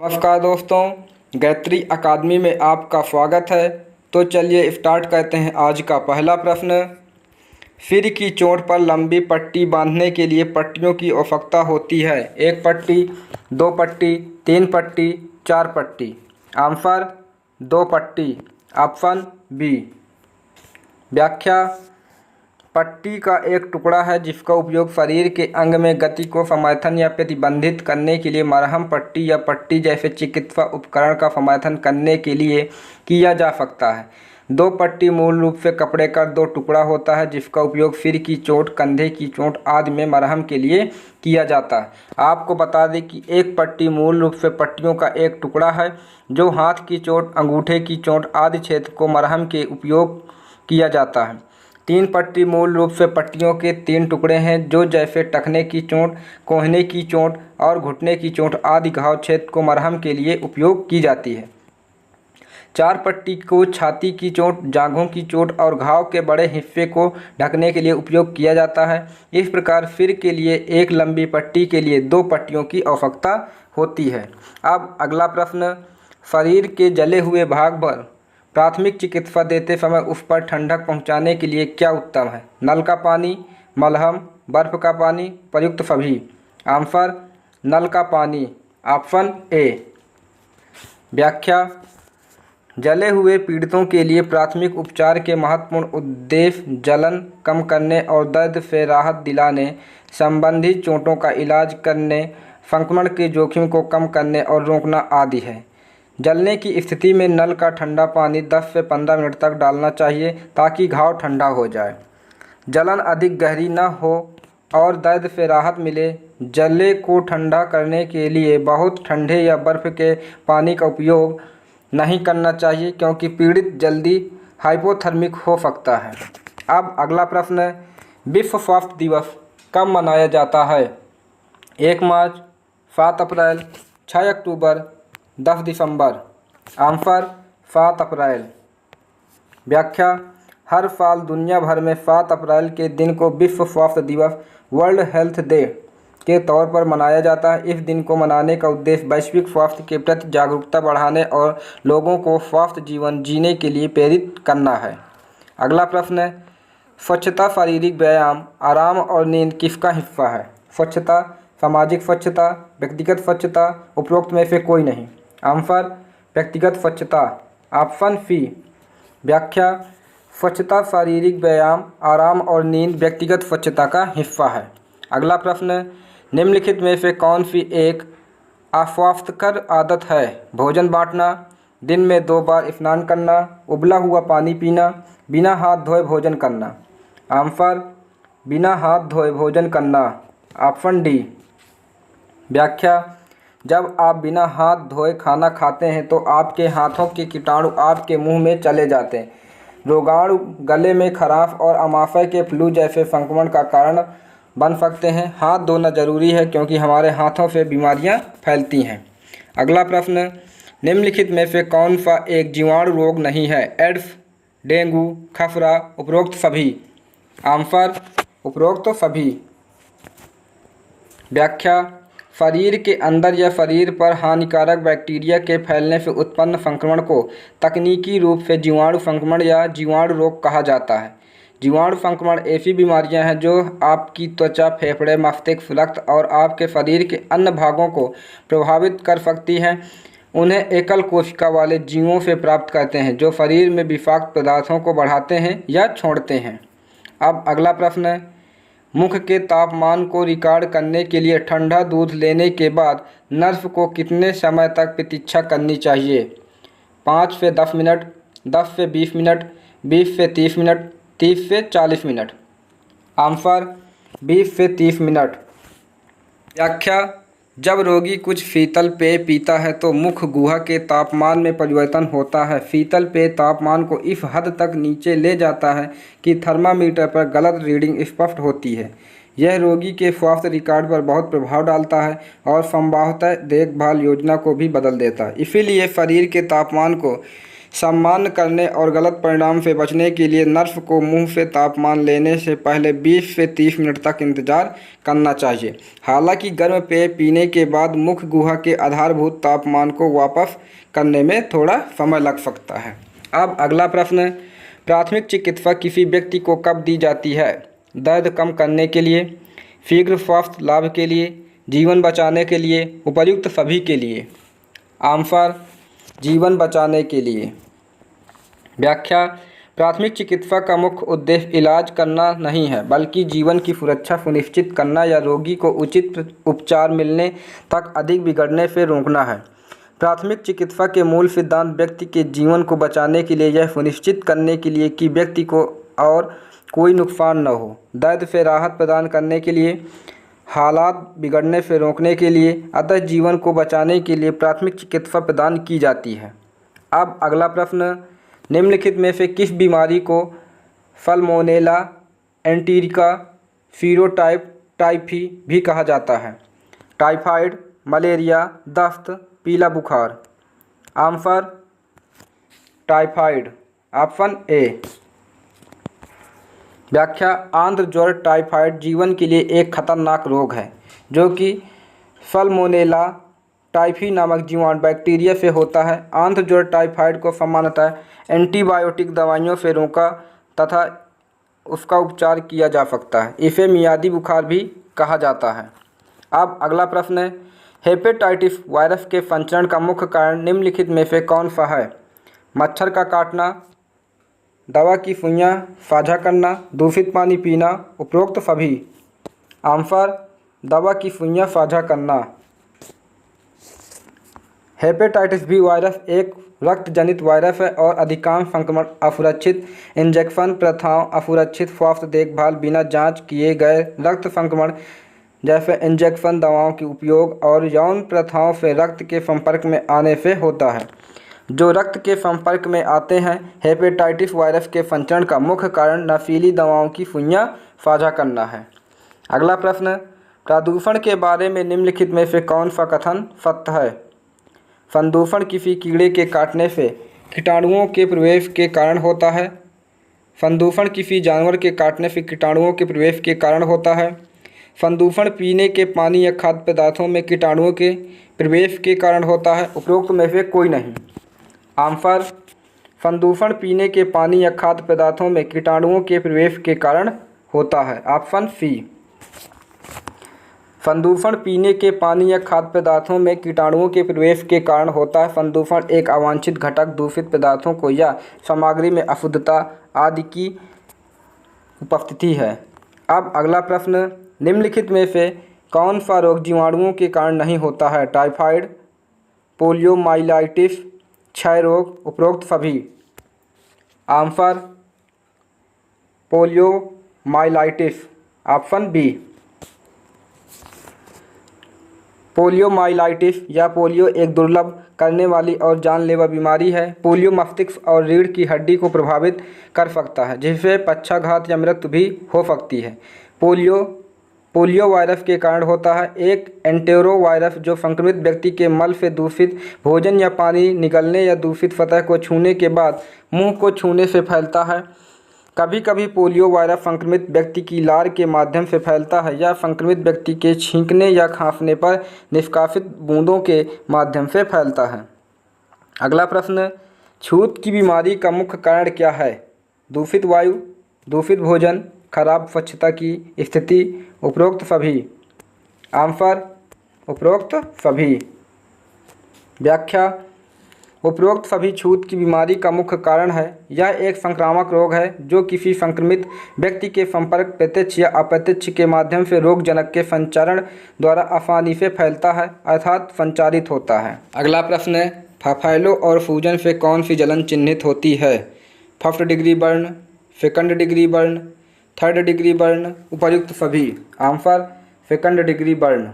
नमस्कार दोस्तों, गायत्री अकादमी में आपका स्वागत है। तो चलिए स्टार्ट करते हैं आज का पहला प्रश्न। सिर की चोट पर लंबी पट्टी बांधने के लिए पट्टियों की आवश्यकता होती है। 1 पट्टी, 2 पट्टी, 3 पट्टी, 4 पट्टी। आंसर 2 पट्टी, ऑप्शन बी। व्याख्या: पट्टी का एक टुकड़ा है जिसका उपयोग शरीर के अंग में गति को समर्थन या प्रतिबंधित करने के लिए मरहम पट्टी या पट्टी जैसे चिकित्सा उपकरण का समर्थन करने के लिए किया जा सकता है। 2 पट्टी मूल रूप से कपड़े का 2 टुकड़ा होता है जिसका उपयोग सिर की चोट, कंधे की चोट आदि में मरहम के लिए किया जाता है। आपको बता दें कि 1 पट्टी मूल रूप से पट्टियों का एक टुकड़ा है जो हाथ की चोट, अंगूठे की चोट आदि क्षेत्र को मरहम के उपयोग किया जाता है। 3 पट्टी मूल रूप से पट्टियों के 3 टुकड़े हैं जो जैसे टखने की चोट, कोहने की चोट और घुटने की चोट आदि घाव क्षेत्र को मरहम के लिए उपयोग की जाती है। 4 पट्टी को छाती की चोट, जांघों की चोट और घाव के बड़े हिस्से को ढकने के लिए उपयोग किया जाता है। इस प्रकार सिर के लिए एक लंबी पट्टी के लिए 2 पट्टियों की आवश्यकता होती है। अब अगला प्रश्न। शरीर के जले हुए भाग पर प्राथमिक चिकित्सा देते समय उस पर ठंडक पहुंचाने के लिए क्या उत्तम है? नल का पानी, मलहम, बर्फ का पानी, प्रयुक्त सभी। आंसर नल का पानी, ऑप्शन ए। व्याख्या: जले हुए पीड़ितों के लिए प्राथमिक उपचार के महत्वपूर्ण उद्देश्य जलन कम करने और दर्द से राहत दिलाने, संबंधित चोटों का इलाज करने, संक्रमण के जोखिम को कम करने और रोकना आदि है। जलने की स्थिति में नल का ठंडा पानी 10 से 15 मिनट तक डालना चाहिए ताकि घाव ठंडा हो जाए, जलन अधिक गहरी न हो और दर्द से राहत मिले। जले को ठंडा करने के लिए बहुत ठंडे या बर्फ़ के पानी का उपयोग नहीं करना चाहिए क्योंकि पीड़ित जल्दी हाइपोथर्मिक हो सकता है। अब अगला प्रश्न। विश्व स्वास्थ्य दिवस कब मनाया जाता है? 1 मार्च, 7 अप्रैल, 6 अक्टूबर, 10 दिसंबर। आंसर 7 अप्रैल। व्याख्या: हर साल दुनिया भर में 7 अप्रैल के दिन को विश्व स्वास्थ्य दिवस, वर्ल्ड हेल्थ डे के तौर पर मनाया जाता है। इस दिन को मनाने का उद्देश्य वैश्विक स्वास्थ्य के प्रति जागरूकता बढ़ाने और लोगों को स्वस्थ जीवन जीने के लिए प्रेरित करना है। अगला प्रश्न। स्वच्छता, शारीरिक व्यायाम, आराम और नींद किसका हिस्सा है? स्वच्छता, सामाजिक स्वच्छता, व्यक्तिगत स्वच्छता, उपरोक्त में से कोई नहीं। आंसर व्यक्तिगत स्वच्छता, ऑप्शन सी। व्याख्या: स्वच्छता, शारीरिक व्यायाम, आराम और नींद व्यक्तिगत स्वच्छता का हिस्सा है। अगला प्रश्न। निम्नलिखित में से कौन सी एक अस्वास्थ्यकर आदत है? भोजन बांटना, दिन में 2 बार स्नान करना, उबला हुआ पानी पीना, बिना हाथ धोए भोजन करना। आंसर बिना हाथ धोए भोजन करना, ऑप्शन डी। व्याख्या: जब आप बिना हाथ धोए खाना खाते हैं तो आपके हाथों के कीटाणु आपके मुंह में चले जाते हैं। रोगाणु गले में खराश और आमाशय के फ्लू जैसे संक्रमण का कारण बन सकते हैं। हाथ धोना जरूरी है क्योंकि हमारे हाथों से बीमारियां फैलती हैं। अगला प्रश्न। निम्नलिखित में से कौन सा एक जीवाणु रोग नहीं है? एड्स, डेंगू, खसरा, उपरोक्त सभी। आंसर उपरोक्त सभी। व्याख्या: शरीर के अंदर या शरीर पर हानिकारक बैक्टीरिया के फैलने से उत्पन्न संक्रमण को तकनीकी रूप से जीवाणु संक्रमण या जीवाणु रोग कहा जाता है। जीवाणु संक्रमण ऐसी बीमारियां हैं जो आपकी त्वचा, फेफड़े, मस्तिष्क, रक्त और आपके शरीर के अन्य भागों को प्रभावित कर सकती हैं। उन्हें एकल कोशिका वाले जीवों से प्राप्त करते हैं जो शरीर में विषाक्त पदार्थों को बढ़ाते हैं या छोड़ते हैं। अब अगला प्रश्न। मुख के तापमान को रिकॉर्ड करने के लिए ठंडा दूध लेने के बाद नर्स को कितने समय तक प्रतीक्षा करनी चाहिए? 5 से 10 मिनट, 10 से 20 मिनट, 20 से 30 मिनट, 30 से 40 मिनट। आंसर 20 से 30 मिनट। व्याख्या: जब रोगी कुछ शीतल पेय पीता है तो मुख गुहा के तापमान में परिवर्तन होता है। शीतल पेय तापमान को इस हद तक नीचे ले जाता है कि थर्मामीटर पर गलत रीडिंग स्पष्ट होती है। यह रोगी के स्वास्थ्य रिकॉर्ड पर बहुत प्रभाव डालता है और संभवतः देखभाल योजना को भी बदल देता है। इसीलिए शरीर के तापमान को सामान्य करने और गलत परिणाम से बचने के लिए नर्स को मुंह से तापमान लेने से पहले 20 से 30 मिनट तक इंतजार करना चाहिए। हालांकि गर्म पेय पीने के बाद मुख गुहा के आधारभूत तापमान को वापस करने में थोड़ा समय लग सकता है। अब अगला प्रश्न, प्राथमिक चिकित्सा किसी व्यक्ति को कब दी जाती है? दर्द कम करने के लिए, शीघ्र स्वास्थ्य लाभ के लिए, जीवन बचाने के लिए, उपर्युक्त सभी के लिए। आंसर जीवन बचाने के लिए। व्याख्या, प्राथमिक चिकित्सा का मुख्य उद्देश्य इलाज करना नहीं है बल्कि जीवन की सुरक्षा सुनिश्चित करना या रोगी को उचित उपचार मिलने तक अधिक बिगड़ने से रोकना है। प्राथमिक चिकित्सा के मूल सिद्धांत व्यक्ति के जीवन को बचाने के लिए यह सुनिश्चित करने के लिए कि व्यक्ति को और कोई नुकसान न हो, दर्द से राहत प्रदान करने के लिए, हालात बिगड़ने से रोकने के लिए, अतः जीवन को बचाने के लिए प्राथमिक चिकित्सा प्रदान की जाती है। अब अगला प्रश्न, निम्नलिखित में से किस बीमारी को सल्मोनेला एंटेरिका सीरोटाइप टाइफी भी कहा जाता है? टाइफाइड, मलेरिया, दस्त, पीला बुखार। Answer typhoid, option A. व्याख्या, आंध्र ज्वर टाइफाइड जीवन के लिए एक खतरनाक रोग है जो कि सल्मोनेला टाइफी नामक जीवाणु बैक्टीरिया से होता है। आंध्र ज्वर टाइफाइड को सामान्यतः एंटीबायोटिक दवाइयों से रोका तथा उसका उपचार किया जा सकता है। इसे मियादी बुखार भी कहा जाता है। अब अगला प्रश्न है, हेपेटाइटिस वायरस के संचरण का मुख्य कारण निम्नलिखित में से कौन सा है? मच्छर का काटना, दवा की सुइयां साझा करना, दूषित पानी पीना, उपरोक्त सभी। आंसर दवा की सुइयां साझा करना। हेपेटाइटिस बी वायरस एक रक्त जनित वायरस है और अधिकांश संक्रमण असुरक्षित इंजेक्शन प्रथाओं, असुरक्षित स्वास्थ्य देखभाल, बिना जांच किए गए रक्त संक्रमण जैसे इंजेक्शन दवाओं के उपयोग और यौन प्रथाओं से रक्त के संपर्क में आने से होता है। जो रक्त के संपर्क में आते हैं, हेपेटाइटिस वायरस के संचरण का मुख्य कारण नशीली दवाओं की सुइयां साझा करना है। अगला प्रश्न, प्रदूषण के बारे में निम्नलिखित में से कौन सा कथन सत्य है? संदूषण किसी कीड़े के काटने से कीटाणुओं के प्रवेश के कारण होता है। संदूषण किसी जानवर के काटने से कीटाणुओं के प्रवेश के कारण होता है। संदूषण पीने के पानी या खाद्य पदार्थों में कीटाणुओं के प्रवेश के कारण होता है। उपरोक्त में से कोई नहीं। आंसर संदूषण पीने के पानी या खाद्य पदार्थों में कीटाणुओं के प्रवेश के कारण होता है। Option C. संदूषण पीने के पानी या खाद्य पदार्थों में कीटाणुओं के प्रवेश के कारण होता है। संदूषण एक अवांछित घटक, दूषित पदार्थों को या सामग्री में अशुद्धता आदि की उपस्थिति है। अब अगला प्रश्न, निम्नलिखित में से कौन सा रोग जीवाणुओं के कारण नहीं होता है? टाइफाइड, पोलियोमाइलाइटिस, क्षय रोग, उपरोक्त सभी। Answer poliomyelitis, option B. Poliomyelitis या पोलियो एक दुर्लभ करने वाली और जानलेवा बीमारी है। पोलियो मस्तिष्क और रीढ़ की हड्डी को प्रभावित कर सकता है, जिससे पक्षाघात या मृत्यु भी हो सकती है। पोलियो वायरस के कारण होता है। एक एंटेरो वायरस जो संक्रमित व्यक्ति के मल से दूषित भोजन या पानी निगलने या दूषित सतह को छूने के बाद मुंह को छूने से फैलता है। कभी कभी पोलियो वायरस संक्रमित व्यक्ति की लार के माध्यम से फैलता है या संक्रमित व्यक्ति के छींकने या खांसने पर निष्कासित बूंदों के माध्यम से फैलता है। अगला प्रश्न, छूत की बीमारी का मुख्य कारण क्या है? दूषित वायु, दूषित भोजन, खराब स्वच्छता की स्थिति, उपरोक्त सभी। आंसर उपरोक्त सभी। व्याख्या, उपरोक्त सभी छूत की बीमारी का मुख्य कारण है। यह एक संक्रामक रोग है जो किसी संक्रमित व्यक्ति के संपर्क प्रत्यक्ष या अप्रत्यक्ष के माध्यम से रोगजनक के संचरण द्वारा आसानी से फैलता है अर्थात संचारित होता है। अगला प्रश्न है, फफैलो और सूजन से कौन सी जलन चिन्हित होती है? First degree burn, second degree burn, third degree burn, उपर्युक्त सभी। Answer second degree burn.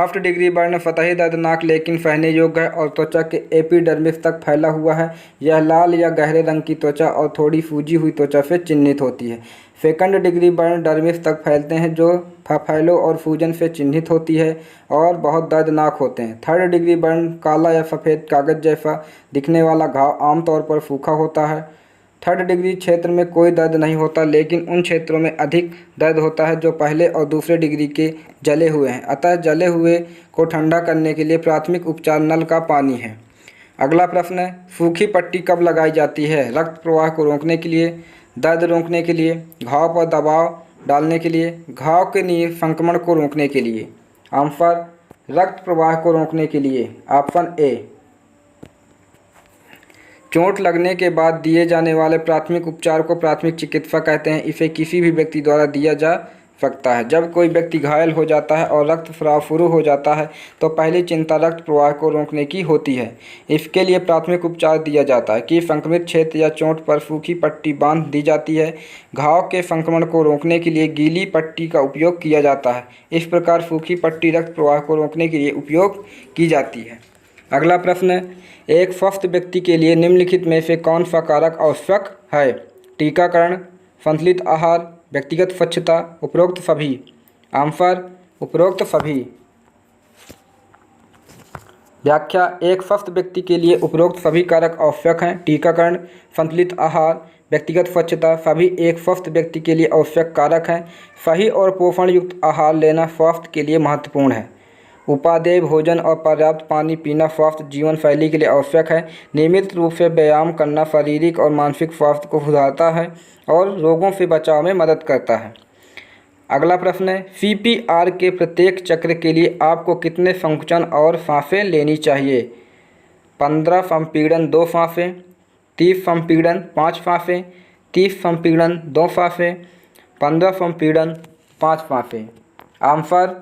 First degree burn स्वतः दर्दनाक लेकिन सहने योग्य है और त्वचा के एपिडर्मिस तक फैला हुआ है। यह लाल या गहरे रंग की त्वचा और थोड़ी सूजी हुई त्वचा से चिन्हित होती है। सेकंड डिग्री बर्न डर्मिस तक फैलते हैं जो फैलो और सूजन से चिन्हित होती है और बहुत दर्दनाक होते हैं। थर्ड डिग्री बर्न काला या सफ़ेद कागज़ जैसा दिखने वाला घाव आमतौर पर सूखा होता है। थर्ड डिग्री क्षेत्र में कोई दर्द नहीं होता लेकिन उन क्षेत्रों में अधिक दर्द होता है जो पहले और दूसरे डिग्री के जले हुए हैं। अतः जले हुए को ठंडा करने के लिए प्राथमिक उपचार नल का पानी है। अगला प्रश्न है, सूखी पट्टी कब लगाई जाती है? रक्त प्रवाह को रोकने के लिए, दर्द रोकने के लिए, घाव पर दबाव डालने के लिए, घाव के लिए संक्रमण को रोकने के लिए। आंसर रक्त प्रवाह को रोकने के लिए, ऑप्शन ए। चोट लगने के बाद दिए जाने वाले प्राथमिक उपचार को प्राथमिक चिकित्सा कहते हैं। इसे किसी भी व्यक्ति द्वारा दिया जा सकता है। जब कोई व्यक्ति घायल हो जाता है और रक्त स्राव शुरू हो जाता है तो पहली चिंता रक्त प्रवाह को रोकने की होती है। इसके लिए प्राथमिक उपचार दिया जाता है कि संक्रमित क्षेत्र या चोट पर सूखी पट्टी बांध दी जाती है। घाव के संक्रमण को रोकने के लिए गीली पट्टी का उपयोग किया जाता है। इस प्रकार सूखी पट्टी रक्त प्रवाह को रोकने के लिए उपयोग की जाती है। अगला प्रश्न है, एक स्वस्थ व्यक्ति के लिए निम्नलिखित में से कौन सा कारक आवश्यक है? टीकाकरण, संतुलित आहार, व्यक्तिगत स्वच्छता, उपरोक्त सभी। आंसर उपरोक्त सभी। व्याख्या, एक स्वस्थ व्यक्ति के लिए उपरोक्त सभी कारक आवश्यक हैं। टीकाकरण, संतुलित आहार, व्यक्तिगत स्वच्छता सभी एक स्वस्थ व्यक्ति के लिए आवश्यक कारक हैं। सही और पोषण युक्त आहार लेना स्वास्थ्य के लिए महत्वपूर्ण है। उपादेय भोजन और पर्याप्त पानी पीना स्वास्थ्य जीवन शैली के लिए आवश्यक है। नियमित रूप से व्यायाम करना शारीरिक और मानसिक स्वास्थ्य को सुधारता है और रोगों से बचाव में मदद करता है। अगला प्रश्न है, CPR के प्रत्येक चक्र के लिए आपको कितने संकुचन और सांसें लेनी चाहिए? 15 संपीड़न 2 सांसें, 30 संपीड़न 5 सांसें, 30 संपीड़न 2 सांसें, 15 संपीड़न 5 सांसें। आंसर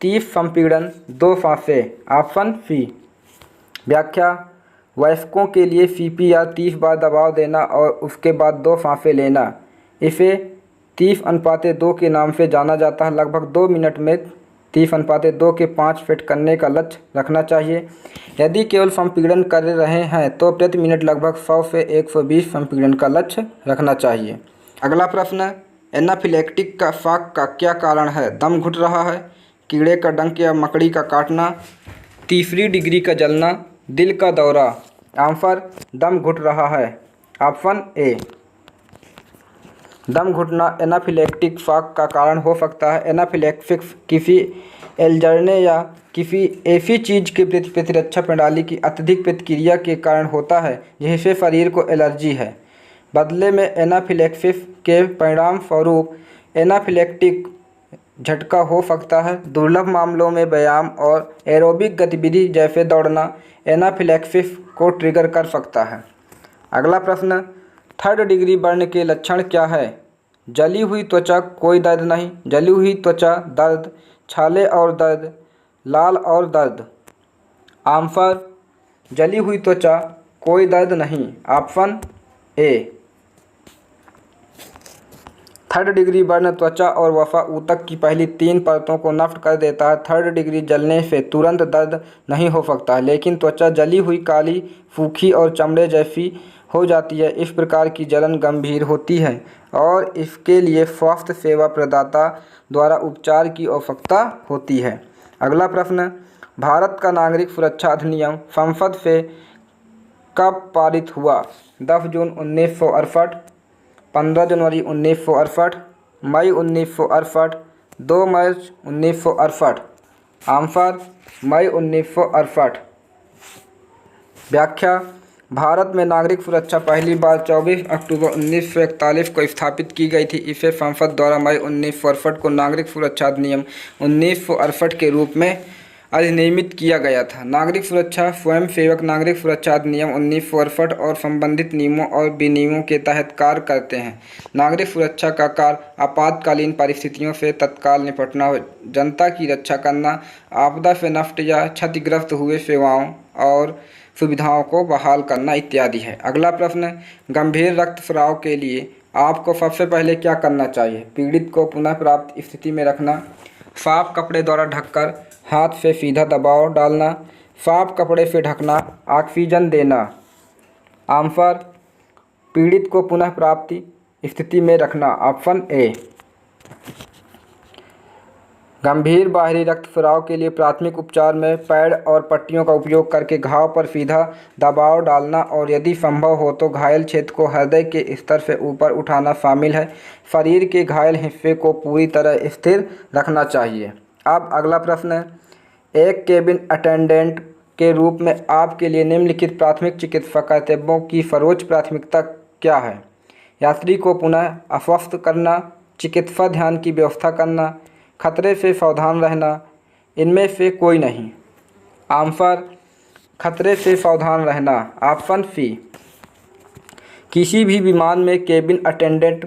30 संपीड़न 2 सांसें, ऑप्शन सी। व्याख्या, वयस्कों के लिए CPR 30 बार दबाव देना और उसके बाद 2 सांसें लेना, इसे 30:2 के नाम से जाना जाता है। लगभग 2 मिनट में 30:2 के 5 सेट करने का लक्ष्य रखना चाहिए। यदि केवल संपीड़न कर रहे हैं तो प्रति मिनट लगभग 100 से 120 संपीड़न का लक्ष्य रखना चाहिए। अगला प्रश्न, एनाफिलेक्टिक का शॉक का क्या कारण है? दम घुट रहा है, कीड़े का डंक या मकड़ी का काटना, तीसरी डिग्री का जलना, दिल का दौरा। आंसर दम घुट रहा है, ऑप्शन ए। दम घुटना एनाफिलेक्टिक शॉक का कारण हो सकता है। एनाफिलेक्सिस किसी एलर्जन या किसी ऐसी चीज़ के प्रति प्रतिरक्षा प्रणाली की अत्यधिक प्रतिक्रिया के कारण होता है जिससे शरीर को एलर्जी है। बदले में एनाफिलेक्सिस के परिणाम स्वरूप एनाफिलेक्टिक झटका हो सकता है। दुर्लभ मामलों में व्यायाम और एरोबिक गतिविधि जैसे दौड़ना एनाफिलेक्सिस को ट्रिगर कर सकता है। अगला प्रश्न, थर्ड डिग्री बर्न के लक्षण क्या है? जली हुई त्वचा, कोई दर्द नहीं, जली हुई त्वचा, दर्द, छाले और दर्द, लाल और दर्द। आंसर जली हुई त्वचा, कोई दर्द नहीं, option A. Third degree burn त्वचा और वसा ऊतक की पहली 3 परतों को नष्ट कर देता है। थर्ड डिग्री जलने से तुरंत दर्द नहीं हो सकता है लेकिन त्वचा जली हुई काली, सूखी और चमड़े जैसी हो जाती है। इस प्रकार की जलन गंभीर होती है और इसके लिए स्वास्थ्य सेवा प्रदाता द्वारा उपचार की आवश्यकता होती है। अगला प्रश्न, भारत का नागरिक सुरक्षा अधिनियम संसद से कब पारित हुआ? 10 जून 1968, 15 जनवरी 1968, मई 1968, 2 मार्च 1968। आंसर मई 1968। व्याख्या, भारत में नागरिक सुरक्षा पहली बार 24 अक्टूबर 1941 को स्थापित की गई थी। इसे संसद द्वारा मई 1968 को नागरिक सुरक्षा अधिनियम 1968 के रूप में अधिनियमित किया गया था। नागरिक सुरक्षा स्वयंसेवक नागरिक सुरक्षा अधिनियम 1968 और संबंधित नियमों और विनियमों के तहत कार्य करते हैं। नागरिक सुरक्षा का कार्य आपातकालीन परिस्थितियों से तत्काल निपटना, जनता की रक्षा करना, आपदा से नष्ट या क्षतिग्रस्त हुए सेवाओं और सुविधाओं को बहाल करना इत्यादि है। अगला प्रश्न, गंभीर रक्तस्राव के लिए आपको सबसे पहले क्या करना चाहिए? पीड़ित को पुनः प्राप्त स्थिति में रखना, साफ कपड़े द्वारा ढककर हाथ से सीधा दबाव डालना, साफ कपड़े से ढकना, ऑक्सीजन देना। आंसर पीड़ित को पुनः प्राप्ति स्थिति में रखना, ऑप्शन ए। गंभीर बाहरी रक्तस्राव के लिए प्राथमिक उपचार में पैड और पट्टियों का उपयोग करके घाव पर सीधा दबाव डालना और यदि संभव हो तो घायल क्षेत्र को हृदय के स्तर से ऊपर उठाना शामिल है। शरीर के घायल हिस्से को पूरी तरह स्थिर रखना चाहिए। अब अगला प्रश्न है, एक केबिन अटेंडेंट के रूप में आपके लिए निम्नलिखित प्राथमिक चिकित्सा कर्तव्यों की सर्वोच्च प्राथमिकता क्या है? यात्री को पुनः आश्वस्त करना, चिकित्सा ध्यान की व्यवस्था करना, खतरे से सावधान रहना, इनमें से कोई नहीं। आंसर खतरे से सावधान रहना, ऑप्शन सी। किसी भी विमान में केबिन अटेंडेंट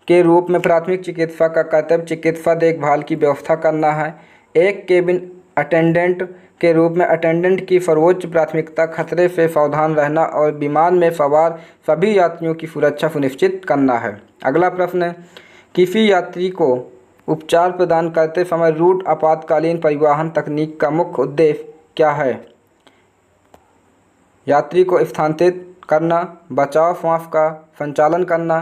के रूप में प्राथमिक चिकित्सा का कर्तव्य चिकित्सा देखभाल की व्यवस्था करना है। एक केबिन अटेंडेंट के रूप में अटेंडेंट की सर्वोच्च प्राथमिकता खतरे से सावधान रहना और विमान में सवार सभी यात्रियों की सुरक्षा सुनिश्चित करना है। अगला प्रश्न है, किसी यात्री को उपचार प्रदान करते समय रूट आपातकालीन परिवहन तकनीक का मुख्य उद्देश्य क्या है? यात्री को स्थानांतरित करना, बचाव श्वास का संचालन करना,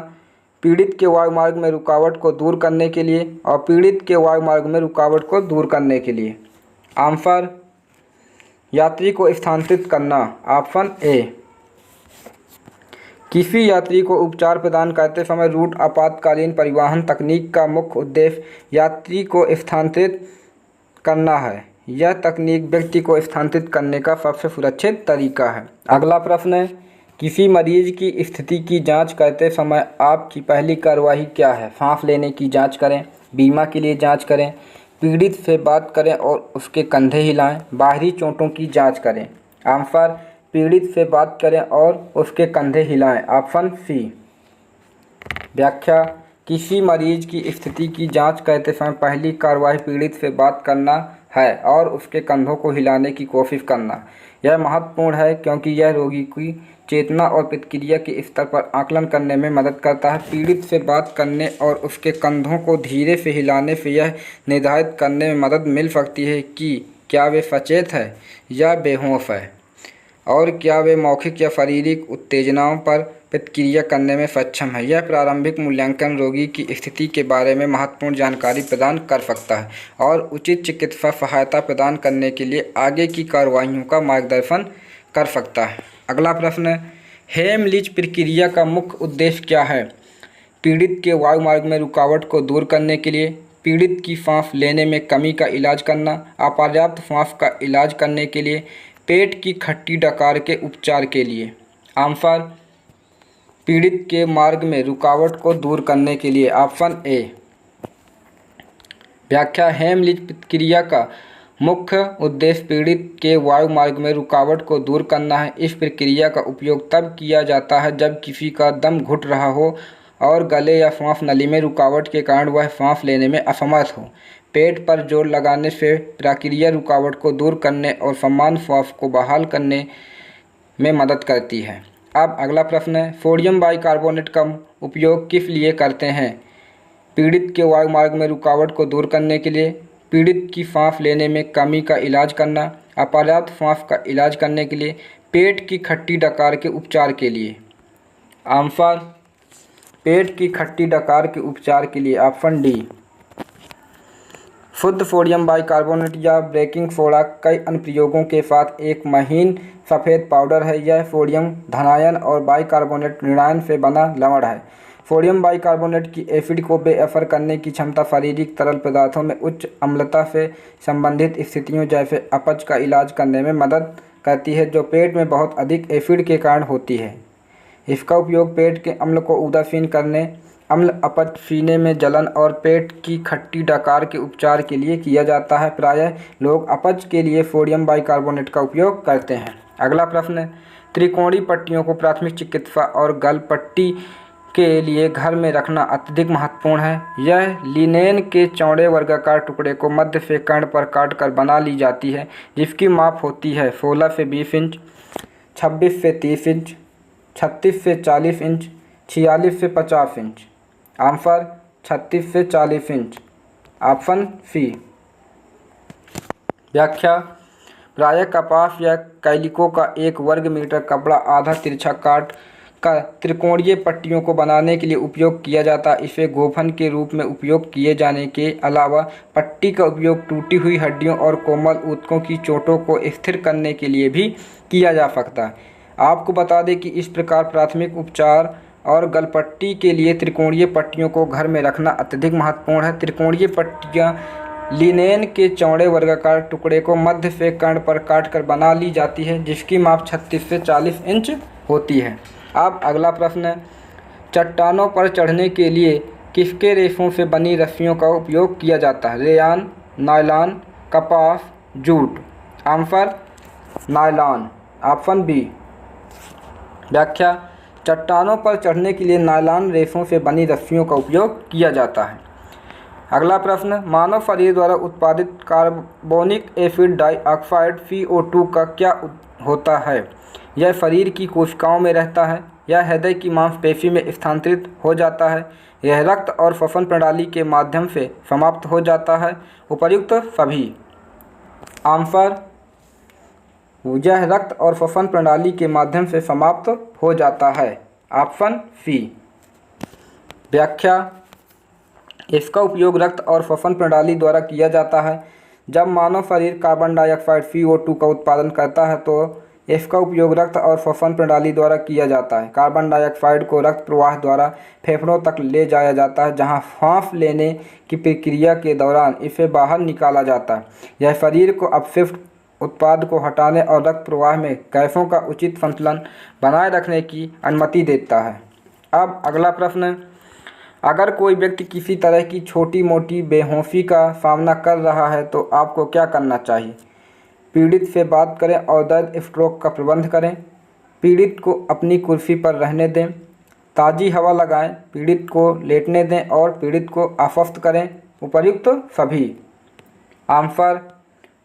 पीड़ित के वायुमार्ग में रुकावट को दूर करने के लिए और पीड़ित के वायुमार्ग में रुकावट को दूर करने के लिए। आंसर यात्री को स्थानांतरित करना, ऑप्शन ए। किसी यात्री को उपचार प्रदान करते समय रूट आपातकालीन परिवहन तकनीक का मुख्य उद्देश्य यात्री को स्थानांतरित करना है। यह तकनीक व्यक्ति को स्थानांतरित करने का सबसे सुरक्षित तरीका है। अगला प्रश्न है, किसी मरीज की स्थिति की जांच करते समय आपकी पहली कार्रवाई क्या है? सांस लेने की जांच करें, बीमा के लिए जांच करें, पीड़ित से बात करें और उसके कंधे हिलाएं, बाहरी चोटों की जांच करें। आंसर पीड़ित से बात करें और उसके कंधे हिलाएं, ऑप्शन सी। व्याख्या, किसी मरीज की स्थिति की जांच करते समय पहली कार्रवाई पीड़ित से बात करना है और उसके कंधों को हिलाने की कोशिश करना। यह महत्वपूर्ण है क्योंकि यह रोगी की चेतना और प्रतिक्रिया के स्तर पर आकलन करने में मदद करता है। पीड़ित से बात करने और उसके कंधों को धीरे से हिलाने से यह निर्धारित करने में मदद मिल सकती है कि क्या वे सचेत है या बेहोश है और क्या वे मौखिक या शारीरिक उत्तेजनाओं पर प्रतिक्रिया करने में सक्षम है। यह प्रारंभिक मूल्यांकन रोगी की स्थिति के बारे में महत्वपूर्ण जानकारी प्रदान कर सकता है और उचित चिकित्सा सहायता प्रदान करने के लिए आगे की कार्रवाइयों का मार्गदर्शन कर सकता है। अगला प्रश्न है, हेमलिंच प्रक्रिया का मुख्य उद्देश्य क्या है? पीड़ित के वायुमार्ग में रुकावट को दूर करने के लिए, पीड़ित की सांस लेने में कमी का इलाज करना, अपर्याप्त सांस का इलाज करने के लिए, पेट की खट्टी डकार के उपचार के लिए। आंसर पीड़ित के मार्ग में रुकावट को दूर करने के लिए, ऑप्शन ए। व्याख्या, हेमलिंच प्रक्रिया का मुख्य उद्देश्य पीड़ित के वायुमार्ग में रुकावट को दूर करना है। इस प्रक्रिया का उपयोग तब किया जाता है जब किसी का दम घुट रहा हो और गले या श्वास नली में रुकावट के कारण वह सांस लेने में असमर्थ हो। पेट पर जोर लगाने से प्रक्रिया रुकावट को दूर करने और समान श्वास को बहाल करने में मदद करती है। अब अगला प्रश्न है, सोडियम बाइकार्बोनेट का उपयोग किस लिए करते हैं? पीड़ित के वायुमार्ग में रुकावट को दूर करने के लिए, पीड़ित की सांस लेने में कमी का इलाज करना, अपर्याप्त सांस का इलाज करने के लिए, पेट की खट्टी डकार के उपचार के लिए। आंसर पेट की खट्टी डकार के उपचार के लिए, ऑप्शन डी। शुद्ध सोडियम बाइकार्बोनेट या बेकिंग सोडा कई अनुप्रयोगों के साथ एक महीन सफ़ेद पाउडर है। यह सोडियम धनायन और बाइकार्बोनेट ऋणायन से बना लवण है। सोडियम बाइकार्बोनेट की एसिड को बेअसर करने की क्षमता शारीरिक तरल पदार्थों में उच्च अम्लता से संबंधित स्थितियों जैसे अपच का इलाज करने में मदद करती है, जो पेट में बहुत अधिक एसिड के कारण होती है। इसका उपयोग पेट के अम्ल को उदासीन करने, अम्ल अपच, सीने में जलन और पेट की खट्टी डकार के उपचार के लिए किया जाता है। प्रायः लोग अपच के लिए सोडियम बाइकार्बोनेट का उपयोग करते हैं। अगला प्रश्न है, त्रिकोणीय पट्टियों को प्राथमिक चिकित्सा और गल पट्टी के लिए घर में रखना अत्यधिक महत्वपूर्ण है। यह लिनेन के चौड़े वर्गाकार टुकड़े को मध्य से कर्ण पर काटकर बना ली जाती है, जिसकी माप होती है 16 से 20 इंच, 26 से 30 इंच, 36 से 40 इंच, 46 से 50 इंच। आंसर 36 से 40 इंच, ऑप्शन सी। व्याख्या। प्रायः कपास या कैलिको का 1 वर्ग मीटर कपड़ा आधा तिरछा काट का त्रिकोणीय पट्टियों को बनाने के लिए उपयोग किया जाता है। इसे गोफन के रूप में उपयोग किए जाने के अलावा पट्टी का उपयोग टूटी हुई हड्डियों और कोमल ऊतकों की चोटों को स्थिर करने के लिए भी किया जा सकता है। आपको बता दें कि इस प्रकार प्राथमिक उपचार और गलपट्टी के लिए त्रिकोणीय पट्टियों को घर में रखना अत्यधिक महत्वपूर्ण है। त्रिकोणीय पट्टियाँ लिनेन के चौड़े वर्गाकार टुकड़े को मध्य से कर्ण पर काटकर बना ली जाती है, जिसकी माप 36 से 40 इंच होती है। अब अगला प्रश्न, चट्टानों पर चढ़ने के लिए किसके रेशों से बनी रस्सियों का उपयोग किया जाता है? रेयान, नायलॉन, कपास, जूट। Answer nylon, option B. व्याख्या। चट्टानों पर चढ़ने के लिए नायलॉन रेशों से बनी रस्सियों का उपयोग किया जाता है। अगला प्रश्न, मानव शरीर द्वारा उत्पादित कार्बोनिक एसिड डाइऑक्साइड CO2 का क्या होता है? यह शरीर की कोशिकाओं में रहता है, यह हृदय की मांसपेशी में स्थानांतरित हो जाता है, यह रक्त और श्वसन प्रणाली के माध्यम से समाप्त हो जाता है, उपर्युक्त सभी। आंसर, यह रक्त और श्वसन प्रणाली के माध्यम से समाप्त हो जाता है, ऑप्शन सी। व्याख्या। इसका उपयोग रक्त और श्वसन प्रणाली द्वारा किया जाता है। जब मानव शरीर कार्बन डाइऑक्साइड CO2 का उत्पादन करता है तो इसका उपयोग रक्त और श्वसन प्रणाली द्वारा किया जाता है। कार्बन डाइऑक्साइड को रक्त प्रवाह द्वारा फेफड़ों तक ले जाया जाता है, जहां सांस लेने की प्रक्रिया के दौरान इसे बाहर निकाला जाता है। यह शरीर को अपशिष्ट उत्पाद को हटाने और रक्त प्रवाह में गैसों का उचित संतुलन बनाए रखने की अनुमति देता है। अब अगला प्रश्न, अगर कोई व्यक्ति किसी तरह की छोटी मोटी बेहोशी का सामना कर रहा है तो आपको क्या करना चाहिए? पीड़ित से बात करें और दर्द स्ट्रोक का प्रबंध करें। पीड़ित को अपनी कुर्सी पर रहने दें। ताज़ी हवा लगाएं। पीड़ित को लेटने दें और पीड़ित को आश्वस्त करें, उपर्युक्त सभी। आंसर,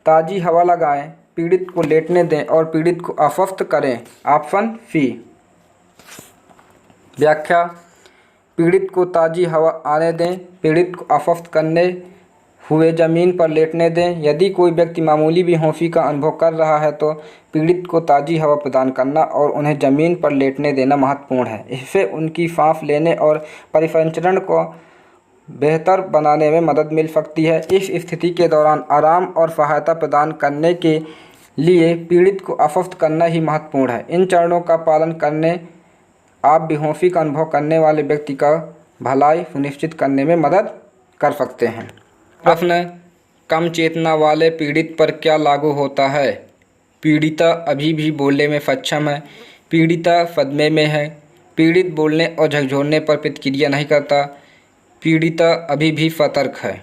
ताज़ी हवा लगाएं, पीड़ित को लेटने दें और पीड़ित को आश्वस्त करें, ऑप्शन सी। व्याख्या। पीड़ित को ताज़ी हवा आने दें, पीड़ित को आश्वस्त करने हुए ज़मीन पर लेटने दें। यदि कोई व्यक्ति मामूली बेहोशी का अनुभव कर रहा है तो पीड़ित को ताज़ी हवा प्रदान करना और उन्हें ज़मीन पर लेटने देना महत्वपूर्ण है। इससे उनकी सांस लेने और परिसंचरण को बेहतर बनाने में मदद मिल सकती है। इस स्थिति के दौरान आराम और सहायता प्रदान करने के लिए पीड़ित को आश्वस्त करना ही महत्वपूर्ण है। इन चरणों का पालन करने आप बेहोशी का अनुभव करने वाले व्यक्ति का भलाई सुनिश्चित करने में मदद कर सकते हैं। प्रश्न, कम चेतना वाले पीड़ित पर क्या लागू होता है? पीड़िता अभी भी बोलने में सक्षम है। पीड़िता सदमे में है। पीड़ित बोलने और झकझोरने पर प्रतिक्रिया नहीं करता। पीड़िता अभी भी सतर्क है।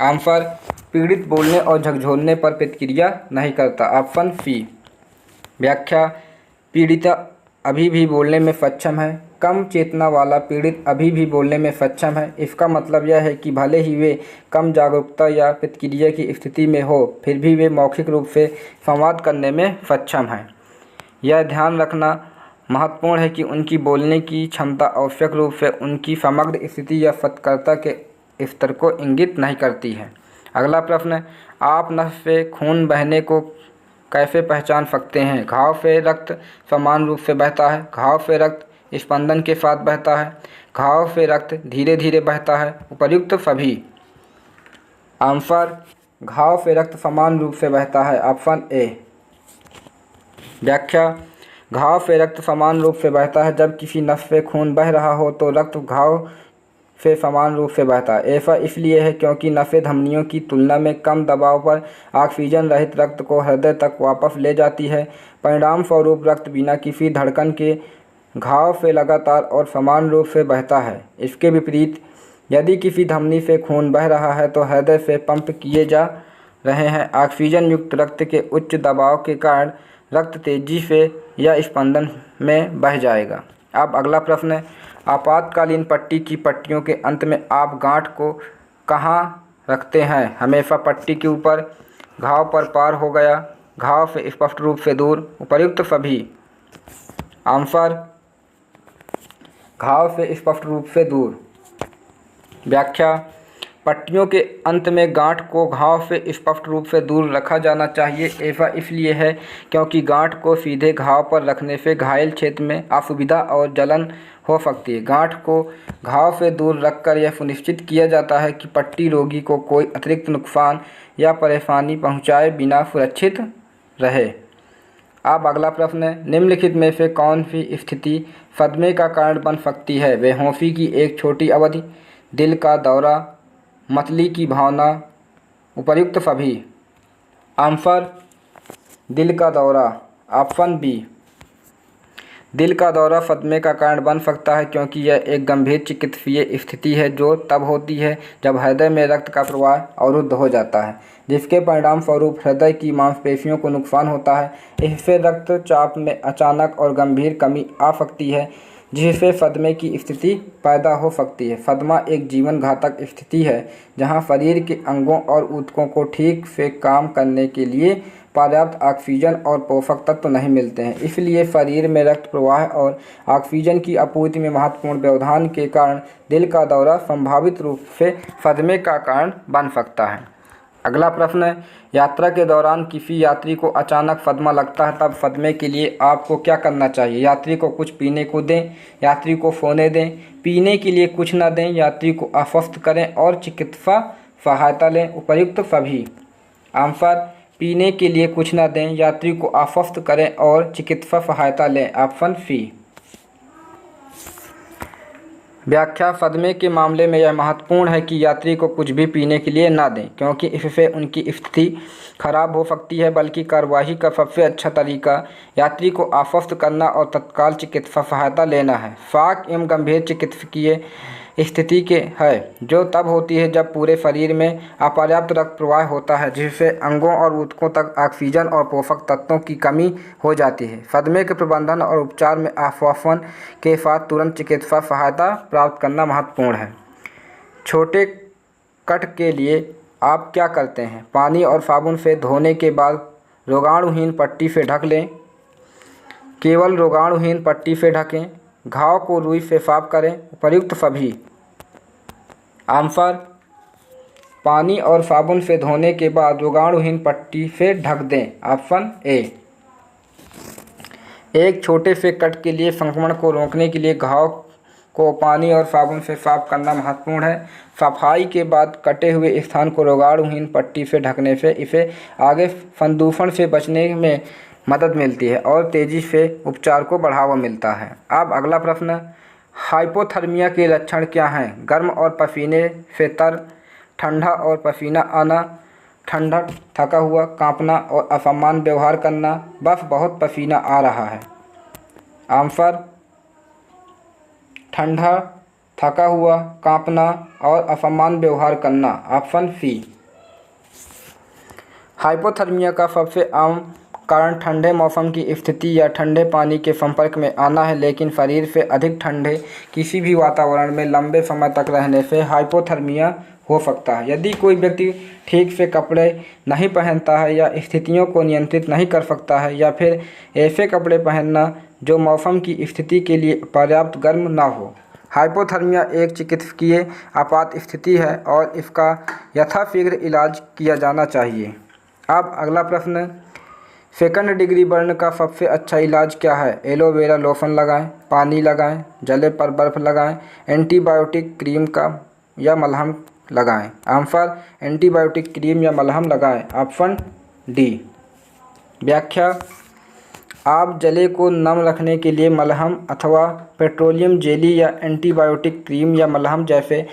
आंसर, पीड़ित बोलने और झकझोरने पर प्रतिक्रिया नहीं करता, ऑप्शन सी। व्याख्या। पीड़िता अभी भी बोलने में सक्षम है। कम चेतना वाला पीड़ित अभी भी बोलने में सक्षम है। इसका मतलब यह है कि भले ही वे कम जागरूकता या प्रतिक्रिया की स्थिति में हो, फिर भी वे मौखिक रूप से संवाद करने में सक्षम हैं। यह ध्यान रखना महत्वपूर्ण है कि उनकी बोलने की क्षमता आवश्यक रूप से उनकी समग्र स्थिति या सतर्कता के स्तर को इंगित नहीं करती है। अगला प्रश्न, आप नस से खून बहने को कैसे पहचान सकते हैं? घाव से रक्त समान रूप से बहता है। घाव से रक्त स्पंदन के साथ बहता है। घाव से रक्त धीरे धीरे बहता है, उपर्युक्त सभी। आंसर, घाव से रक्त समान रूप से बहता है, ऑप्शन ए। व्याख्या। घाव से रक्त समान रूप से बहता है। जब किसी नस से खून बह रहा हो तो रक्त घाव से समान रूप से बहता है। ऐसा इसलिए है क्योंकि नसें धमनियों की तुलना में कम दबाव पर ऑक्सीजन रहित रक्त को हृदय तक वापस ले जाती है। परिणाम स्वरूप रक्त बिना किसी धड़कन के घाव से लगातार और समान रूप से बहता है। इसके विपरीत यदि किसी धमनी से खून बह रहा है तो हृदय से पंप किए जा रहे हैं ऑक्सीजन युक्त रक्त के उच्च दबाव के कारण रक्त तेजी से या स्पंदन में बह जाएगा। अब अगला प्रश्न है, आपातकालीन पट्टी की पट्टियों के अंत में आप गांठ को कहाँ रखते हैं? हमेशा पट्टी के ऊपर, घाव पर पार हो गया, घाव से स्पष्ट रूप से दूर, उपर्युक्त सभी। आंसर, घाव से स्पष्ट रूप से दूर। व्याख्या। पट्टियों के अंत में गांठ को घाव से स्पष्ट रूप से दूर रखा जाना चाहिए। ऐसा इसलिए है क्योंकि गांठ को सीधे घाव पर रखने से घायल क्षेत्र में असुविधा और जलन हो सकती है। गांठ को घाव से दूर रखकर यह सुनिश्चित किया जाता है कि पट्टी रोगी को कोई अतिरिक्त नुकसान या परेशानी पहुंचाए बिना सुरक्षित रहे। अब अगला प्रश्न है, निम्नलिखित में से कौन सी स्थिति सदमे का कारण बन सकती है? बेहोशी की एक छोटी अवधि, दिल का दौरा, मतली की भावना, उपर्युक्त सभी। आंसर दिल का दौरा, ऑप्शन बी। दिल का दौरा सदमे का कारण बन सकता है क्योंकि यह एक गंभीर चिकित्सीय स्थिति है जो तब होती है जब हृदय में रक्त का प्रवाह अवरुद्ध हो जाता है, जिसके परिणाम स्वरूप हृदय की मांसपेशियों को नुकसान होता है। इससे रक्तचाप में अचानक और गंभीर कमी आ सकती है जिससे सदमे की स्थिति पैदा हो सकती है। सदमा एक जीवन घातक स्थिति है जहां शरीर के अंगों और ऊतकों को ठीक से काम करने के लिए पर्याप्त ऑक्सीजन और पोषक तत्व नहीं मिलते हैं। इसलिए शरीर में रक्त प्रवाह और ऑक्सीजन की आपूर्ति में महत्वपूर्ण व्यवधान के कारण दिल का दौरा संभावित रूप से सदमे का कारण बन सकता है। अगला प्रश्न है, यात्रा के दौरान किसी यात्री को अचानक सदमा लगता है तब सदमे के लिए आपको क्या करना चाहिए? यात्री को कुछ पीने को दें, यात्री को सोने दें, पीने के लिए कुछ न दें, यात्री को आश्वस्त करें और चिकित्सा सहायता लें, उपर्युक्त सभी। आंसर पीने के लिए कुछ न दें, यात्री को आश्वस्त करें और चिकित्सा सहायता लें, ऑप्शन सी। व्याख्या, सदमे के मामले में यह महत्वपूर्ण है कि यात्री को कुछ भी पीने के लिए ना दें क्योंकि इससे उनकी स्थिति खराब हो सकती है, बल्कि कार्यवाही का सबसे अच्छा तरीका यात्री को आश्वस्त करना और तत्काल चिकित्सा सहायता लेना है। शॉक एवं गंभीर चिकित्सकीय स्थिति के है जो तब होती है जब पूरे शरीर में अपर्याप्त रक्त प्रवाह होता है जिससे अंगों और ऊतकों तक ऑक्सीजन और पोषक तत्वों की कमी हो जाती है। सदमे के प्रबंधन और उपचार में आश्वासन के साथ तुरंत चिकित्सा सहायता प्राप्त करना महत्वपूर्ण है। छोटे कट के लिए आप क्या करते हैं? पानी और साबुन से धोने के बाद रोगाणुहीन पट्टी से ढक लें। केवल रोगाणुहीन पट्टी से ढकें। घाव को रुई से साफ करें, उपर्युक्त सभी। आंसर पानी और साबुन से धोने के बाद रोगाणुहीन पट्टी से ढक दें, ऑप्शन ए। एक छोटे से कट के लिए संक्रमण को रोकने के लिए घाव को पानी और साबुन से साफ करना महत्वपूर्ण है। सफाई के बाद कटे हुए स्थान को रोगाणुहीन पट्टी से ढकने से इसे आगे संदूषण से बचने में मदद मिलती है और तेज़ी से उपचार को बढ़ावा मिलता है। अब अगला प्रश्न, हाइपोथर्मिया के लक्षण क्या हैं? गर्म और पसीने से तर, ठंडा और पसीना आना, ठंडा, थका हुआ, कांपना और असमान व्यवहार करना, बस बहुत पसीना आ रहा है। आंसर ठंडा, थका हुआ, कांपना और असमान व्यवहार करना, ऑप्शन सी। हाइपोथर्मिया का सबसे आम कारण ठंडे मौसम की स्थिति या ठंडे पानी के संपर्क में आना है, लेकिन शरीर से अधिक ठंडे किसी भी वातावरण में लंबे समय तक रहने से हाइपोथर्मिया हो सकता है। यदि कोई व्यक्ति ठीक से कपड़े नहीं पहनता है या स्थितियों को नियंत्रित नहीं कर सकता है या फिर ऐसे कपड़े पहनना जो मौसम की स्थिति के लिए पर्याप्त गर्म ना हो। हाइपोथर्मिया एक चिकित्सकीय आपात स्थिति है और इसका यथाशीघ्र इलाज किया जाना चाहिए। अब अगला प्रश्न, सेकंड डिग्री बर्न का सबसे अच्छा इलाज क्या है? एलोवेरा लोशन लगाएं, पानी लगाएं, जले पर बर्फ लगाएं, एंटीबायोटिक क्रीम का या मलहम लगाएं। आंसर एंटीबायोटिक क्रीम या मलहम लगाएं, ऑप्शन डी। व्याख्या, आप जले को नम रखने के लिए मलहम अथवा पेट्रोलियम जेली या एंटीबायोटिक क्रीम या मलहम जैसे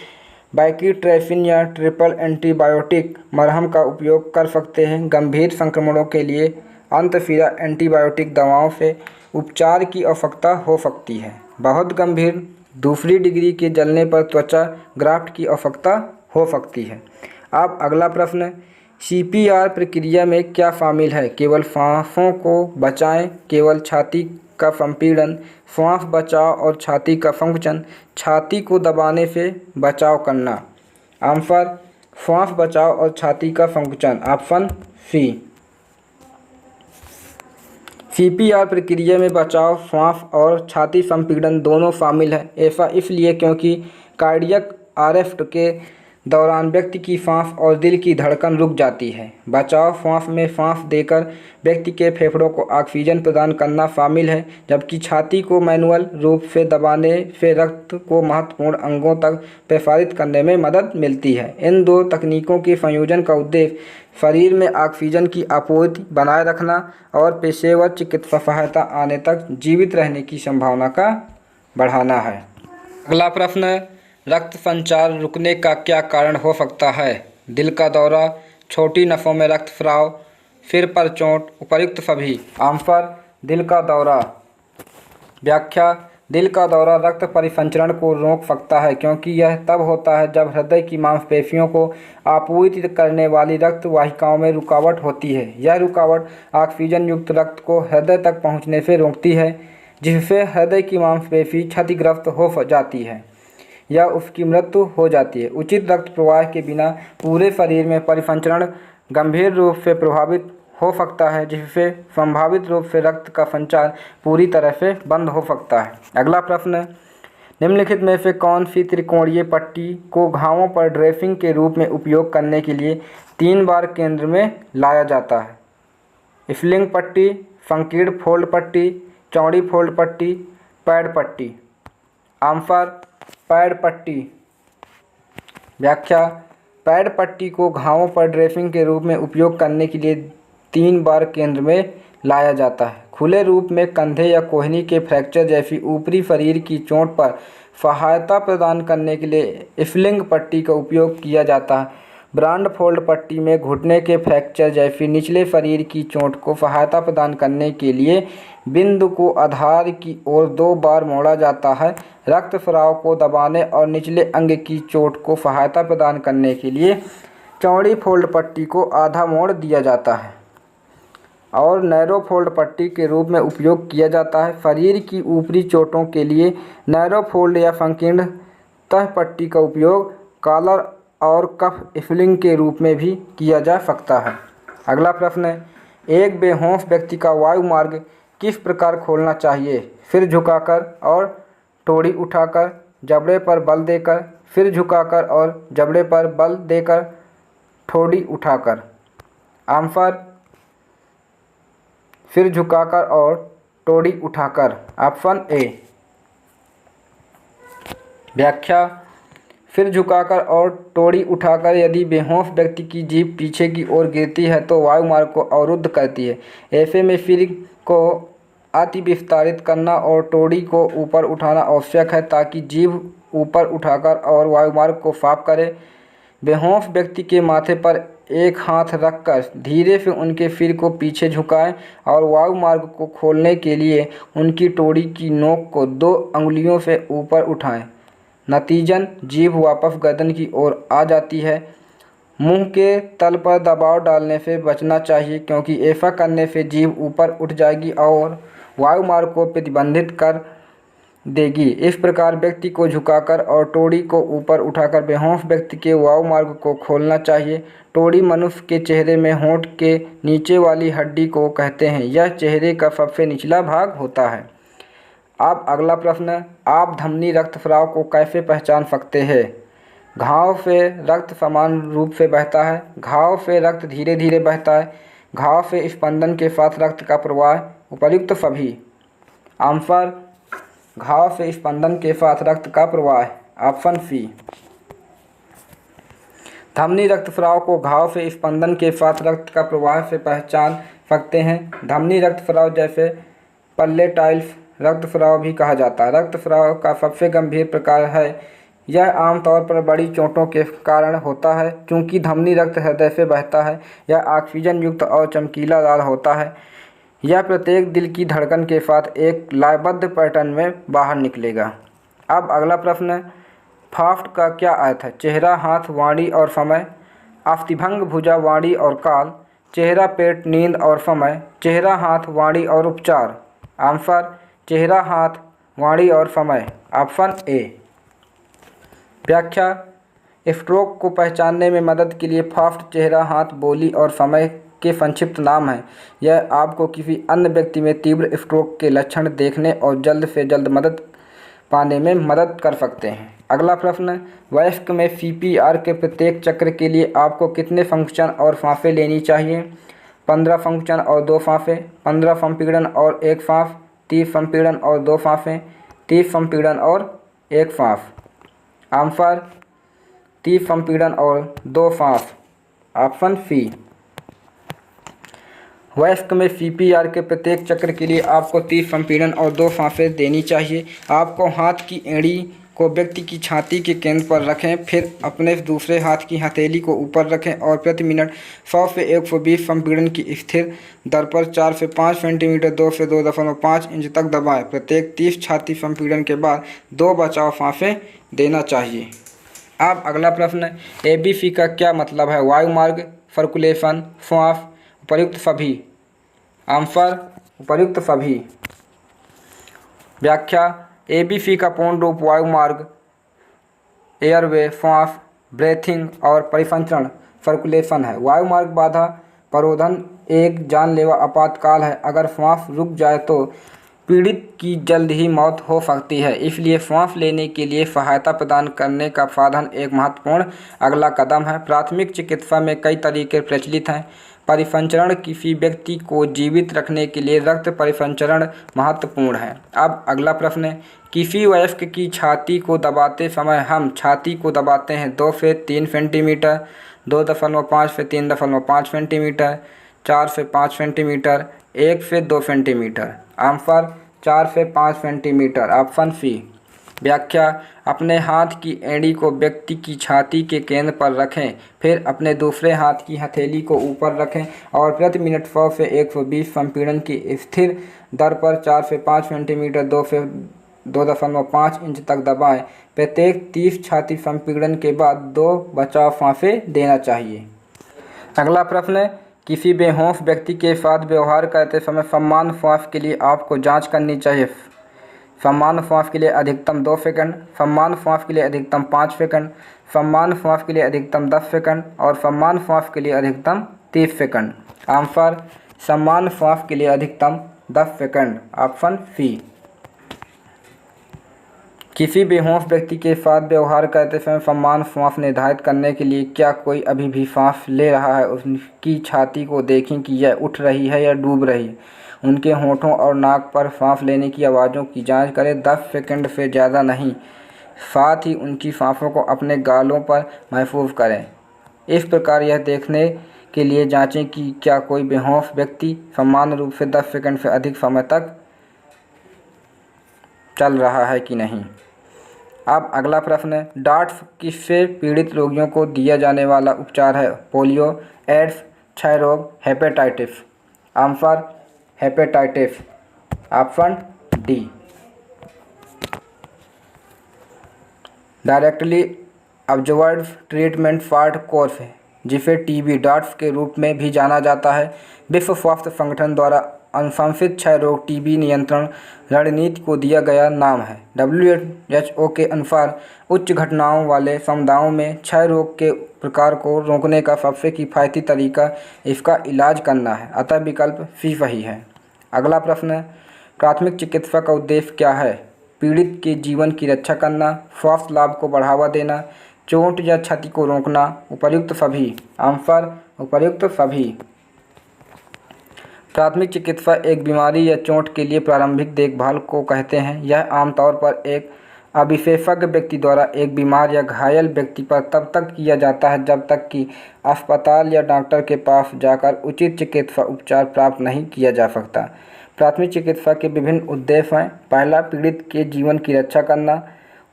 बैकीट्रेफिन या ट्रिपल एंटीबायोटिक मलहम का उपयोग कर सकते हैं। गंभीर संक्रमणों के लिए अंतःशिरा एंटीबायोटिक दवाओं से उपचार की आवश्यकता हो सकती है। बहुत गंभीर दूसरी डिग्री के जलने पर त्वचा ग्राफ्ट की आवश्यकता हो सकती है। अब अगला प्रश्न, CPR प्रक्रिया में क्या शामिल है? केवल सांसों को बचाएं, केवल छाती का संपीड़न, श्वास बचाव और छाती का संकुचन, छाती को दबाने से बचाव करना। आंसर श्वास बचाव और छाती का संकुचन, ऑप्शन सी। CPR प्रक्रिया में बचाव, श्वास और छाती संपीड़न दोनों शामिल है। ऐसा इसलिए क्योंकि कार्डियक अरेस्ट के दौरान व्यक्ति की सांस और दिल की धड़कन रुक जाती है। बचाव सांस में सांस देकर व्यक्ति के फेफड़ों को ऑक्सीजन प्रदान करना शामिल है, जबकि छाती को मैनुअल रूप से दबाने से रक्त को महत्वपूर्ण अंगों तक प्रसारित करने में मदद मिलती है। इन दो तकनीकों के संयोजन का उद्देश्य शरीर में ऑक्सीजन की आपूर्ति बनाए रखना और पेशेवर चिकित्सा सहायता आने तक जीवित रहने की संभावना का बढ़ाना है। अगला प्रश्न, रक्त संचार रुकने का क्या कारण हो सकता है? दिल का दौरा, छोटी नसों में रक्तस्राव, सिर पर चोट, उपर्युक्त सभी। आंसर, दिल का दौरा। व्याख्या, दिल का दौरा रक्त परिसंचरण को रोक सकता है क्योंकि यह तब होता है जब हृदय की मांसपेशियों को आपूर्ति करने वाली रक्त वाहिकाओं में रुकावट होती है। यह रुकावट ऑक्सीजन युक्त रक्त को हृदय तक पहुंचने से रोकती है, जिससे हृदय की मांसपेशी क्षतिग्रस्त हो जाती है या उसकी मृत्यु हो जाती है। उचित रक्त प्रवाह के बिना पूरे शरीर में परिसंचरण गंभीर रूप से प्रभावित हो सकता है, जिससे संभावित रूप से रक्त का संचार पूरी तरह से बंद हो सकता है। अगला प्रश्न, निम्नलिखित में से कौन सी त्रिकोणीय पट्टी को घावों पर ड्रेसिंग के रूप में उपयोग करने के लिए 3 बार केंद्र में लाया जाता है? स्लिंग पट्टी, संकीर्ण फोल्ड पट्टी, चौड़ी फोल्ड पट्टी, पैड पट्टी। आंसर, पैड पट्टी। व्याख्या, पैड पट्टी को घावों पर ड्रेसिंग के रूप में उपयोग करने के लिए 3 बार केंद्र में लाया जाता है। खुले रूप में कंधे या कोहनी के फ्रैक्चर जैसी ऊपरी शरीर की चोट पर सहायता प्रदान करने के लिए स्लिंग पट्टी का उपयोग किया जाता है। ब्रॉड फोल्ड पट्टी में घुटने के फ्रैक्चर जैसी निचले शरीर की चोट को सहायता प्रदान करने के लिए बिंदु को आधार की ओर 2 बार मोड़ा जाता है। रक्तस्राव को दबाने और निचले अंग की चोट को सहायता प्रदान करने के लिए चौड़ी फोल्ड पट्टी को आधा मोड़ दिया जाता है और नैरो फोल्ड पट्टी के रूप में उपयोग किया जाता है। शरीर की ऊपरी चोटों के लिए नैरो फोल्ड या संकीर्ण तह पट्टी का उपयोग कॉलर और कफ स्लिंग के रूप में भी किया जा सकता है। अगला प्रश्न है, एक बेहोश व्यक्ति का वायु मार्ग किस प्रकार खोलना चाहिए? सिर झुकाकर और टोड़ी उठाकर, जबड़े पर बल देकर, सिर झुकाकर और जबड़े पर बल देकर, ठोड़ी उठाकर। आंसर, सिर झुकाकर और टोड़ी उठाकर। Option A. व्याख्या, सिर झुकाकर और टोड़ी उठाकर यदि बेहोश व्यक्ति की जीभ पीछे की ओर गिरती है तो वायुमार्ग को अवरुद्ध करती है। ऐसे में सिर को अति विस्तारित करना और टोड़ी को ऊपर उठाना आवश्यक है ताकि जीभ ऊपर उठाकर और वायुमार्ग को साफ करे। बेहोश व्यक्ति के माथे पर एक हाथ रखकर धीरे से उनके सिर को पीछे झुकाएं और वायुमार्ग को खोलने के लिए उनकी टोड़ी की नोक को 2 अंगुलियों से ऊपर उठाएं। नतीजन जीभ वापस गर्दन की ओर आ जाती है। मुंह के तल पर दबाव डालने से बचना चाहिए क्योंकि ऐसा करने से जीभ ऊपर उठ जाएगी और वायुमार्ग को प्रतिबंधित कर देगी। इस प्रकार व्यक्ति को झुकाकर और टोड़ी को ऊपर उठाकर बेहोश व्यक्ति के वायुमार्ग को खोलना चाहिए। टोड़ी मनुष्य के चेहरे में होंठ के नीचे वाली हड्डी को कहते हैं। यह चेहरे का सबसे निचला भाग होता है। अब अगला प्रश्न, आप धमनी रक्तस्राव को कैसे पहचान सकते हैं? घाव से रक्त समान रूप से बहता है, घाव से रक्त धीरे धीरे बहता है, घाव से स्पंदन के साथ रक्त का प्रवाह, उपर्युक्त सभी। आंसर, घाव से स्पंदन के साथ रक्त का प्रवाह। Option C. धमनी रक्तस्राव को घाव से स्पंदन के साथ रक्त का प्रवाह से पहचान सकते हैं। धमनी रक्तस्राव जैसे पल्लेटाइल रक्तस्राव भी कहा जाता है। रक्तस्राव का सबसे गंभीर प्रकार है। यह आमतौर पर बड़ी चोटों के कारण होता है। चूँकि धमनी रक्त हृदय से बहता है, यह ऑक्सीजन युक्त और चमकीला लाल होता है। यह प्रत्येक दिल की धड़कन के साथ एक लयबद्ध पैटर्न में बाहर निकलेगा। अब अगला प्रश्न, फास्ट का क्या अर्थ है? चेहरा, हाथ, वाणी और समय। अस्थिभंग, भुजा, वाणी और काल। चेहरा, पेट, नींद और समय। चेहरा, हाथ, वाणी और उपचार। आंसर, चेहरा, हाथ, वाणी और समय। Option A. व्याख्या, स्ट्रोक को पहचानने में मदद के लिए फास्ट चेहरा, हाथ, बोली और समय के संक्षिप्त नाम हैं। यह आपको किसी अन्य व्यक्ति में तीव्र स्ट्रोक के लक्षण देखने और जल्द से जल्द मदद पाने में मदद कर सकते हैं। अगला प्रश्न, वयस्क में CPR के प्रत्येक चक्र के लिए आपको कितने फंक्शन और फांफे लेनी चाहिए? 15 फंक्शन और 2 फांफे, 15 संपीड़न और 1 फांफ, 30 संपीड़न और 2 फांफे, 30 संपीड़न और 1 फांफ। आंसर 30 संपीड़न और 2 फांफ, ऑप्शन सी। वयस्क में CPR के प्रत्येक चक्र के लिए आपको 30 संपीड़न और 2 फांफे देनी चाहिए। आपको हाथ की एड़ी को व्यक्ति की छाती के केंद्र पर रखें, फिर अपने दूसरे हाथ की हथेली को ऊपर रखें और प्रति मिनट 100 से 120 संपीड़न की स्थिर दर पर 4 से 5 सेंटीमीटर 2 से 2.5 इंच तक दबाएं। प्रत्येक 30 छाती संपीड़न के बाद 2 बचाव फांफे देना चाहिए। अब अगला प्रश्न, ABC का क्या मतलब है? वायुमार्ग, सर्कुलेशन, श्वास, उपर्युक्त सभी। आंसर उपर्युक्त सभी। व्याख्या, ABC का पूर्ण रूप वायुमार्ग, एयरवे, श्वास, ब्रेथिंग और परिसंचरण, सर्कुलेशन है। वायुमार्ग बाधा प्ररोधन एक जानलेवा आपातकाल है। अगर श्वास रुक जाए तो पीड़ित की जल्द ही मौत हो सकती है, इसलिए श्वास लेने के लिए सहायता प्रदान करने का साधन एक महत्वपूर्ण अगला कदम है। प्राथमिक चिकित्सा में कई तरीके प्रचलित हैं। परिसंचरण, किसी व्यक्ति को जीवित रखने के लिए रक्त परिसंचरण महत्वपूर्ण है। अब अगला प्रश्न है, किसी वयस्क की छाती को दबाते समय हम छाती को दबाते हैं 2 से 3 सेंटीमीटर, 2.5 से 3.5 सेंटीमीटर, 4 से 5 सेंटीमीटर, 1 से 2 सेंटीमीटर। आंसर 4 से 5 सेंटीमीटर, ऑप्शन सी। व्याख्या, अपने हाथ की एड़ी को व्यक्ति की छाती के केंद्र पर रखें, फिर अपने दूसरे हाथ की हथेली को ऊपर रखें और प्रति मिनट 100 से 120 संपीड़न की स्थिर दर पर 4 से 5 सेंटीमीटर 2 से 2.5 इंच तक दबाएं। प्रत्येक 30 छाती संपीड़न के बाद 2 बचाव फांफे देना चाहिए। अगला प्रश्न है, किसी बेहोश व्यक्ति के साथ व्यवहार करते समय समान श्वास के लिए आपको जांच करनी चाहिए। समान श्वास के लिए अधिकतम 2 सेकंड, समान श्वास के लिए अधिकतम 5 सेकंड, समान श्वास के लिए अधिकतम 10 सेकंड और समान श्वास के लिए अधिकतम 30 सेकंड। आंसर समान श्वास के लिए अधिकतम 10 सेकंड, ऑप्शन सी। किसी बेहोश व्यक्ति के साथ व्यवहार करते समय समान श्वास निर्धारित करने के लिए क्या कोई अभी भी सांस ले रहा है, उसकी छाती को देखें कि यह उठ रही है या डूब रही है। उनके होठों और नाक पर सांस लेने की आवाज़ों की जांच करें, 10 सेकंड से ज़्यादा नहीं। साथ ही उनकी सांसों को अपने गालों पर महसूस करें। इस प्रकार यह देखने के लिए जांचें कि क्या कोई बेहोश व्यक्ति समान रूप से 10 सेकंड से अधिक समय तक चल रहा है कि नहीं। अब अगला प्रश्न है, डार्ट्स किससे पीड़ित रोगियों को दिया जाने वाला उपचार है? पोलियो, एड्स, क्षय रोग, hepatitis. Answer hepatitis, option D. Directly observed treatment for course है, जिसे TB डार्ट्स के रूप में भी जाना जाता है। विश्व स्वास्थ्य संगठन द्वारा अनुशंसित क्षय रोग TB नियंत्रण रणनीति को दिया गया नाम है। WHO के अनुसार उच्च घटनाओं वाले समुदायों में क्षय रोग के प्रकार को रोकने का सबसे किफ़ायती तरीका इसका इलाज करना है, अतः विकल्प सी सही है। अगला प्रश्न है, प्राथमिक चिकित्सा का उद्देश्य क्या है? पीड़ित के जीवन की रक्षा करना, स्वास्थ्य लाभ को बढ़ावा देना, चोट या क्षति को रोकना, उपर्युक्त सभी। आंसर उपर्युक्त सभी। प्राथमिक चिकित्सा एक बीमारी या चोट के लिए प्रारंभिक देखभाल को कहते हैं। यह आमतौर पर एक अविशेषज्ञ व्यक्ति द्वारा एक बीमार या घायल व्यक्ति पर तब तक किया जाता है जब तक कि अस्पताल या डॉक्टर के पास जाकर उचित चिकित्सा उपचार प्राप्त नहीं किया जा सकता। प्राथमिक चिकित्सा के विभिन्न उद्देश्य हैं। पहला, पीड़ित के जीवन की रक्षा करना।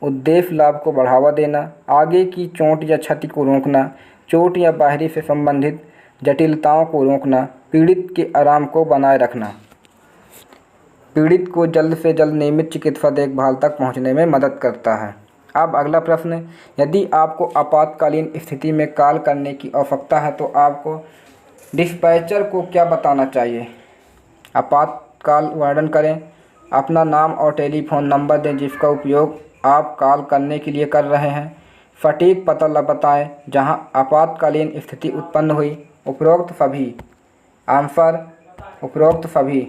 उद्देश्य, लाभ को बढ़ावा देना, आगे की चोट या क्षति को रोकना, चोट या बाहरी से संबंधित जटिलताओं को रोकना, पीड़ित के आराम को बनाए रखना। पीड़ित को जल्द से जल्द नियमित चिकित्सा देखभाल तक पहुंचने में मदद करता है। अब अगला प्रश्न है, यदि आपको आपातकालीन स्थिति में कॉल करने की आवश्यकता है तो आपको डिस्पैचर को क्या बताना चाहिए? आपातकाल वर्णन करें, अपना नाम और टेलीफोन नंबर दें जिसका उपयोग आप कॉल करने के लिए कर रहे हैं, सटीक पता बताएं जहां आपातकालीन स्थिति उत्पन्न हुई, उपरोक्त सभी। आंसर उपरोक्त सभी,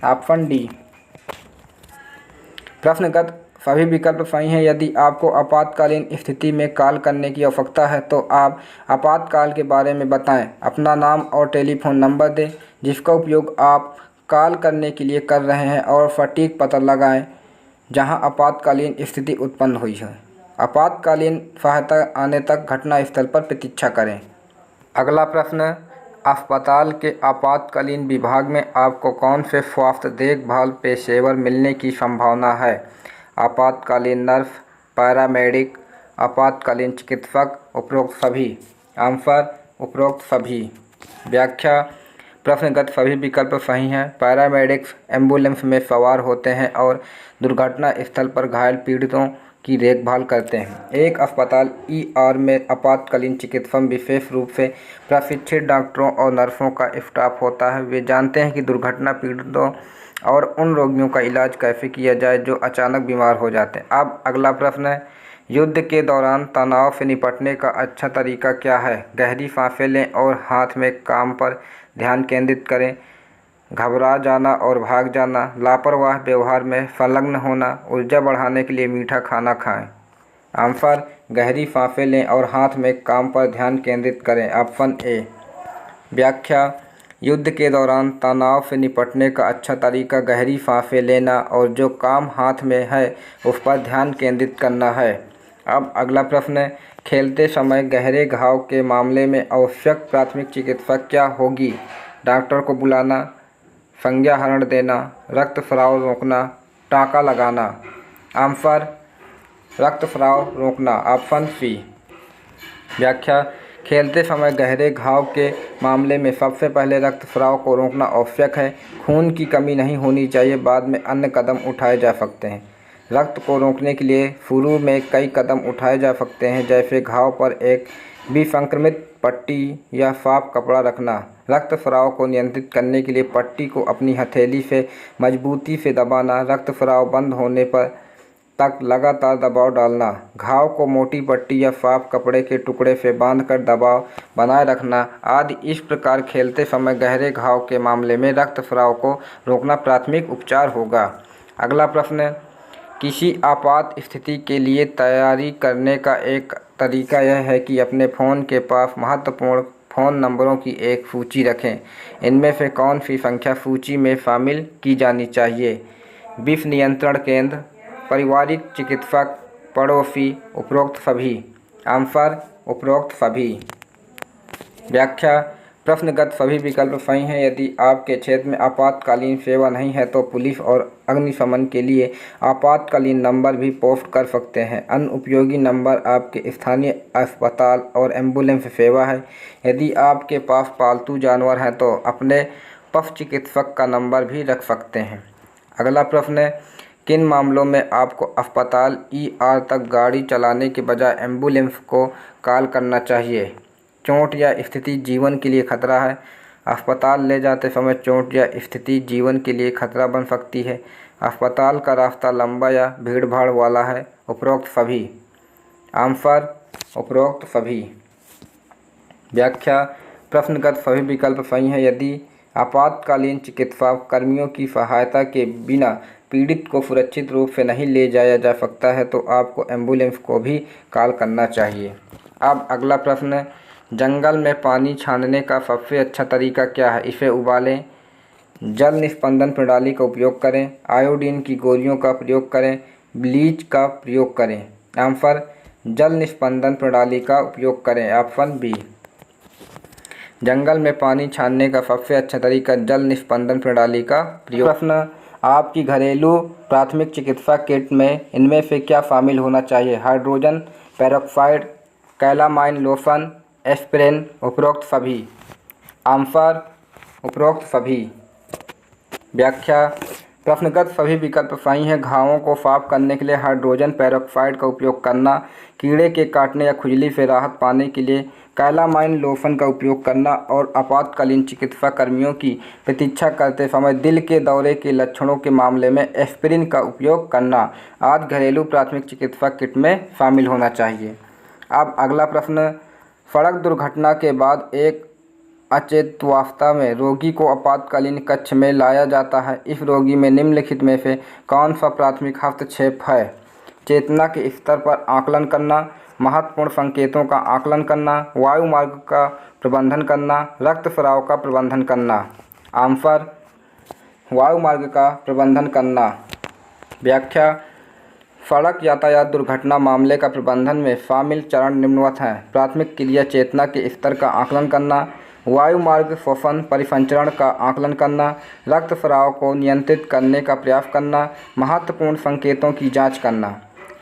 ऑप्शन डी। प्रश्नगत सभी विकल्प सही हैं। यदि आपको आपातकालीन स्थिति में कॉल करने की आवश्यकता है तो आप आपातकाल के बारे में बताएं, अपना नाम और टेलीफोन नंबर दें जिसका उपयोग आप कॉल करने के लिए कर रहे हैं और सटीक पता लगाएं जहां आपातकालीन स्थिति उत्पन्न हुई है। आपातकालीन सहायता आने तक घटनास्थल पर प्रतीक्षा करें। अगला प्रश्न, अस्पताल के आपातकालीन विभाग में आपको कौन से स्वास्थ्य देखभाल पेशेवर मिलने की संभावना है? आपातकालीन नर्स, पैरामेडिक, आपातकालीन चिकित्सक, उपरोक्त सभी। आंसर उपरोक्त सभी। व्याख्या, प्रश्नगत सभी विकल्प सही हैं। पैरामेडिक्स एम्बुलेंस में सवार होते हैं और दुर्घटना स्थल पर घायल पीड़ितों की देखभाल करते हैं। एक अस्पताल ER में आपातकालीन चिकित्सा विशेष रूप से प्रशिक्षित डॉक्टरों और नर्सों का स्टाफ होता है। वे जानते हैं कि दुर्घटना पीड़ितों और उन रोगियों का इलाज कैसे किया जाए जो अचानक बीमार हो जाते हैं। अब अगला प्रश्न है, युद्ध के दौरान तनाव से निपटने का अच्छा तरीका क्या है? गहरी सांसें लें और हाथ में काम पर ध्यान केंद्रित करें। घबरा जाना और भाग जाना, लापरवाह व्यवहार में संलग्न होना, ऊर्जा बढ़ाने के लिए मीठा खाना खाएं। आंसर, गहरी सांसें लें और हाथ में काम पर ध्यान केंद्रित करें। Option A. व्याख्या, युद्ध के दौरान तनाव से निपटने का अच्छा तरीका गहरी सांसें लेना और जो काम हाथ में है उस पर ध्यान केंद्रित करना है। अब अगला प्रश्न है, खेलते समय गहरे घाव के मामले में आवश्यक प्राथमिक चिकित्सा क्या होगी? डॉक्टर को बुलाना, संज्ञाहरण देना, रक्तस्राव रोकना, टाँका लगाना। आंसर, रक्तस्राव रोकना। Option C. व्याख्या, खेलते समय गहरे घाव के मामले में सबसे पहले रक्तस्राव को रोकना आवश्यक है। खून की कमी नहीं होनी चाहिए, बाद में अन्य कदम उठाए जा सकते हैं। रक्त को रोकने के लिए शुरू में कई कदम उठाए जा सकते हैं, जैसे घाव पर एक विसंक्रमित पट्टी या साफ कपड़ा रखना। रक्तस्राव को नियंत्रित करने के लिए पट्टी को अपनी हथेली से मजबूती से दबाना, रक्तस्राव बंद होने पर तक लगातार दबाव डालना, घाव को मोटी पट्टी या साफ कपड़े के टुकड़े से बांधकर दबाव बनाए रखना आदि। इस प्रकार खेलते समय गहरे घाव के मामले में रक्तस्राव को रोकना प्राथमिक उपचार होगा। अगला प्रश्न, किसी आपात स्थिति के लिए तैयारी करने का एक तरीका यह है कि अपने फ़ोन के पास महत्वपूर्ण फ़ोन नंबरों की एक सूची रखें। इनमें से कौन सी संख्या सूची में शामिल की जानी चाहिए? विष नियंत्रण केंद्र, पारिवारिक चिकित्सक, पड़ोसी, उपरोक्त सभी। आंसर, उपरोक्त सभी। व्याख्या, प्रश्नगत सभी विकल्प सही हैं। यदि आपके क्षेत्र में आपातकालीन सेवा नहीं है तो पुलिस और अग्निशमन के लिए आपातकालीन नंबर भी पोस्ट कर सकते हैं। अन्य उपयोगी नंबर आपके स्थानीय अस्पताल और एम्बुलेंस सेवा है। यदि आपके पास पालतू जानवर हैं तो अपने पशु चिकित्सक का नंबर भी रख सकते हैं। अगला प्रश्न है, किन मामलों में आपको अस्पताल ER तक गाड़ी चलाने के बजाय एम्बुलेंस को कॉल करना चाहिए? चोट या स्थिति जीवन के लिए खतरा है। अस्पताल ले जाते समय चोट या स्थिति जीवन के लिए खतरा बन सकती है। अस्पताल का रास्ता लंबा या भीड़भाड़ वाला है। उपरोक्त सभी। आंसर, उपरोक्त सभी। व्याख्या, प्रश्नगत सभी विकल्प सही हैं। यदि आपातकालीन चिकित्सा कर्मियों की सहायता के बिना पीड़ित को सुरक्षित रूप से नहीं ले जाया जा सकता है तो आपको एम्बुलेंस को भी कॉल करना चाहिए। अब अगला प्रश्न है, जंगल में पानी छानने का सबसे अच्छा तरीका क्या है? इसे उबालें, जल निस्पंदन प्रणाली का उपयोग करें, आयोडीन की गोलियों का प्रयोग करें, ब्लीच का प्रयोग करें। आंसर, जल निस्पंदन प्रणाली का उपयोग करें। Option B. जंगल में पानी छानने का सबसे अच्छा तरीका जल निस्पंदन प्रणाली का प्रयोग। प्रश्न, आपकी घरेलू प्राथमिक चिकित्सा किट में इनमें से क्या शामिल होना चाहिए? Hydrogen peroxide, calamine lotion, aspirin. उपरोक्त सभी। आंसर, उपरोक्त सभी। व्याख्या, प्रश्नगत सभी विकल्प सही हैं। घावों को साफ करने के लिए हाइड्रोजन पेरोक्साइड का उपयोग करना, कीड़े के काटने या खुजली से राहत पाने के लिए कैलामाइन लोशन का उपयोग करना और आपातकालीन चिकित्सा कर्मियों की प्रतीक्षा करते समय दिल के दौरे के लक्षणों के मामले में एस्पिरिन का उपयोग करना आदि घरेलू प्राथमिक चिकित्सा किट में शामिल होना चाहिए। अब अगला प्रश्न, सड़क दुर्घटना के बाद एक अचेतवावस्था में रोगी को आपातकालीन कक्ष में लाया जाता है। इस रोगी में निम्नलिखित में से कौन सा प्राथमिक हस्तक्षेप है? चेतना के स्तर पर आकलन करना, महत्वपूर्ण संकेतों का आकलन करना, वायुमार्ग का प्रबंधन करना, रक्त स्राव का प्रबंधन करना। आंसर वायुमार्ग का प्रबंधन करना। व्याख्या सड़क यातायात दुर्घटना मामले का प्रबंधन में शामिल चरण निम्नवत हैं। प्राथमिक क्रिया चेतना के स्तर का आकलन करना, वायुमार्ग श्वसन परिसंचरण का आकलन करना, रक्त स्राव को नियंत्रित करने का प्रयास करना, महत्वपूर्ण संकेतों की जांच करना,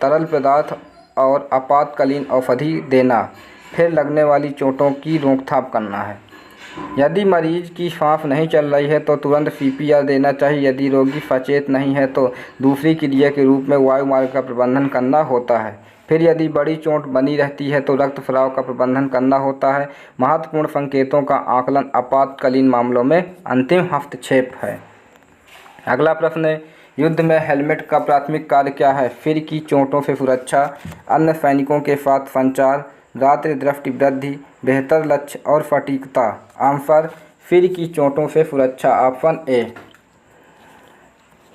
तरल पदार्थ और आपातकालीन औषधि देना, फिर लगने वाली चोटों की रोकथाम करना है। यदि मरीज की सांस नहीं चल रही है तो तुरंत CPR देना चाहिए। यदि रोगी सचेत नहीं है तो दूसरी क्रिया के रूप में वायुमार्ग का प्रबंधन करना होता है। फिर यदि बड़ी चोट बनी रहती है तो रक्त स्राव का प्रबंधन करना होता है। महत्वपूर्ण संकेतों का आकलन आपातकालीन मामलों में अंतिम हस्तक्षेप है। अगला प्रश्न है, युद्ध में हेलमेट का प्राथमिक कार्य क्या है? सिर की चोटों से सुरक्षा, अन्य सैनिकों के साथ संचार, रात्रि दृष्टि वृद्धि, बेहतर लक्ष्य और सटीकता। आंसर सिर की चोटों से सुरक्षा, ऑप्शन ए।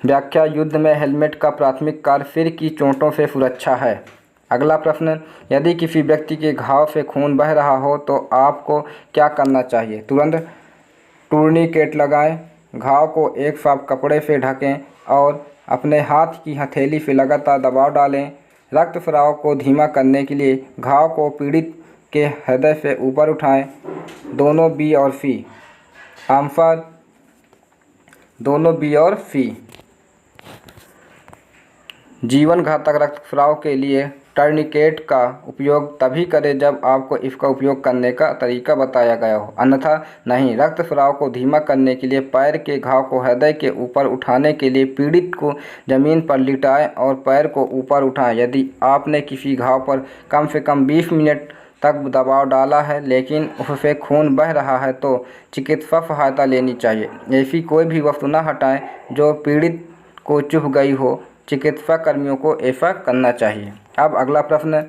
व्याख्या युद्ध में हेलमेट का प्राथमिक कार्य सिर की चोटों से सुरक्षा है। अगला प्रश्न, यदि किसी व्यक्ति के घाव से खून बह रहा हो तो आपको क्या करना चाहिए? तुरंत टूर्निकेट लगाएं, घाव को एक साफ कपड़े से ढकें और अपने हाथ की हथेली से लगातार दबाव डालें। रक्त स्राव को धीमा करने के लिए घाव को पीड़ित के हृदय से ऊपर उठाएं। दोनों बी और सी। आंसर दोनों बी और सी। जीवन घातक रक्तस्राव के लिए टर्निकेट का उपयोग तभी करें जब आपको इसका उपयोग करने का तरीका बताया गया हो, अन्यथा नहीं। रक्तस्राव को धीमा करने के लिए पैर के घाव को हृदय के ऊपर उठाने के लिए पीड़ित को जमीन पर लिटाएं और पैर को ऊपर उठाएं। यदि आपने किसी घाव पर कम से कम 20 मिनट तक दबाव डाला है लेकिन उससे खून बह रहा है तो चिकित्सा सहायता लेनी चाहिए। ऐसी कोई भी वस्तु न हटाएं जो पीड़ित को चुभ गई हो। चिकित्सा कर्मियों को ऐसा करना चाहिए। अब अगला प्रश्न,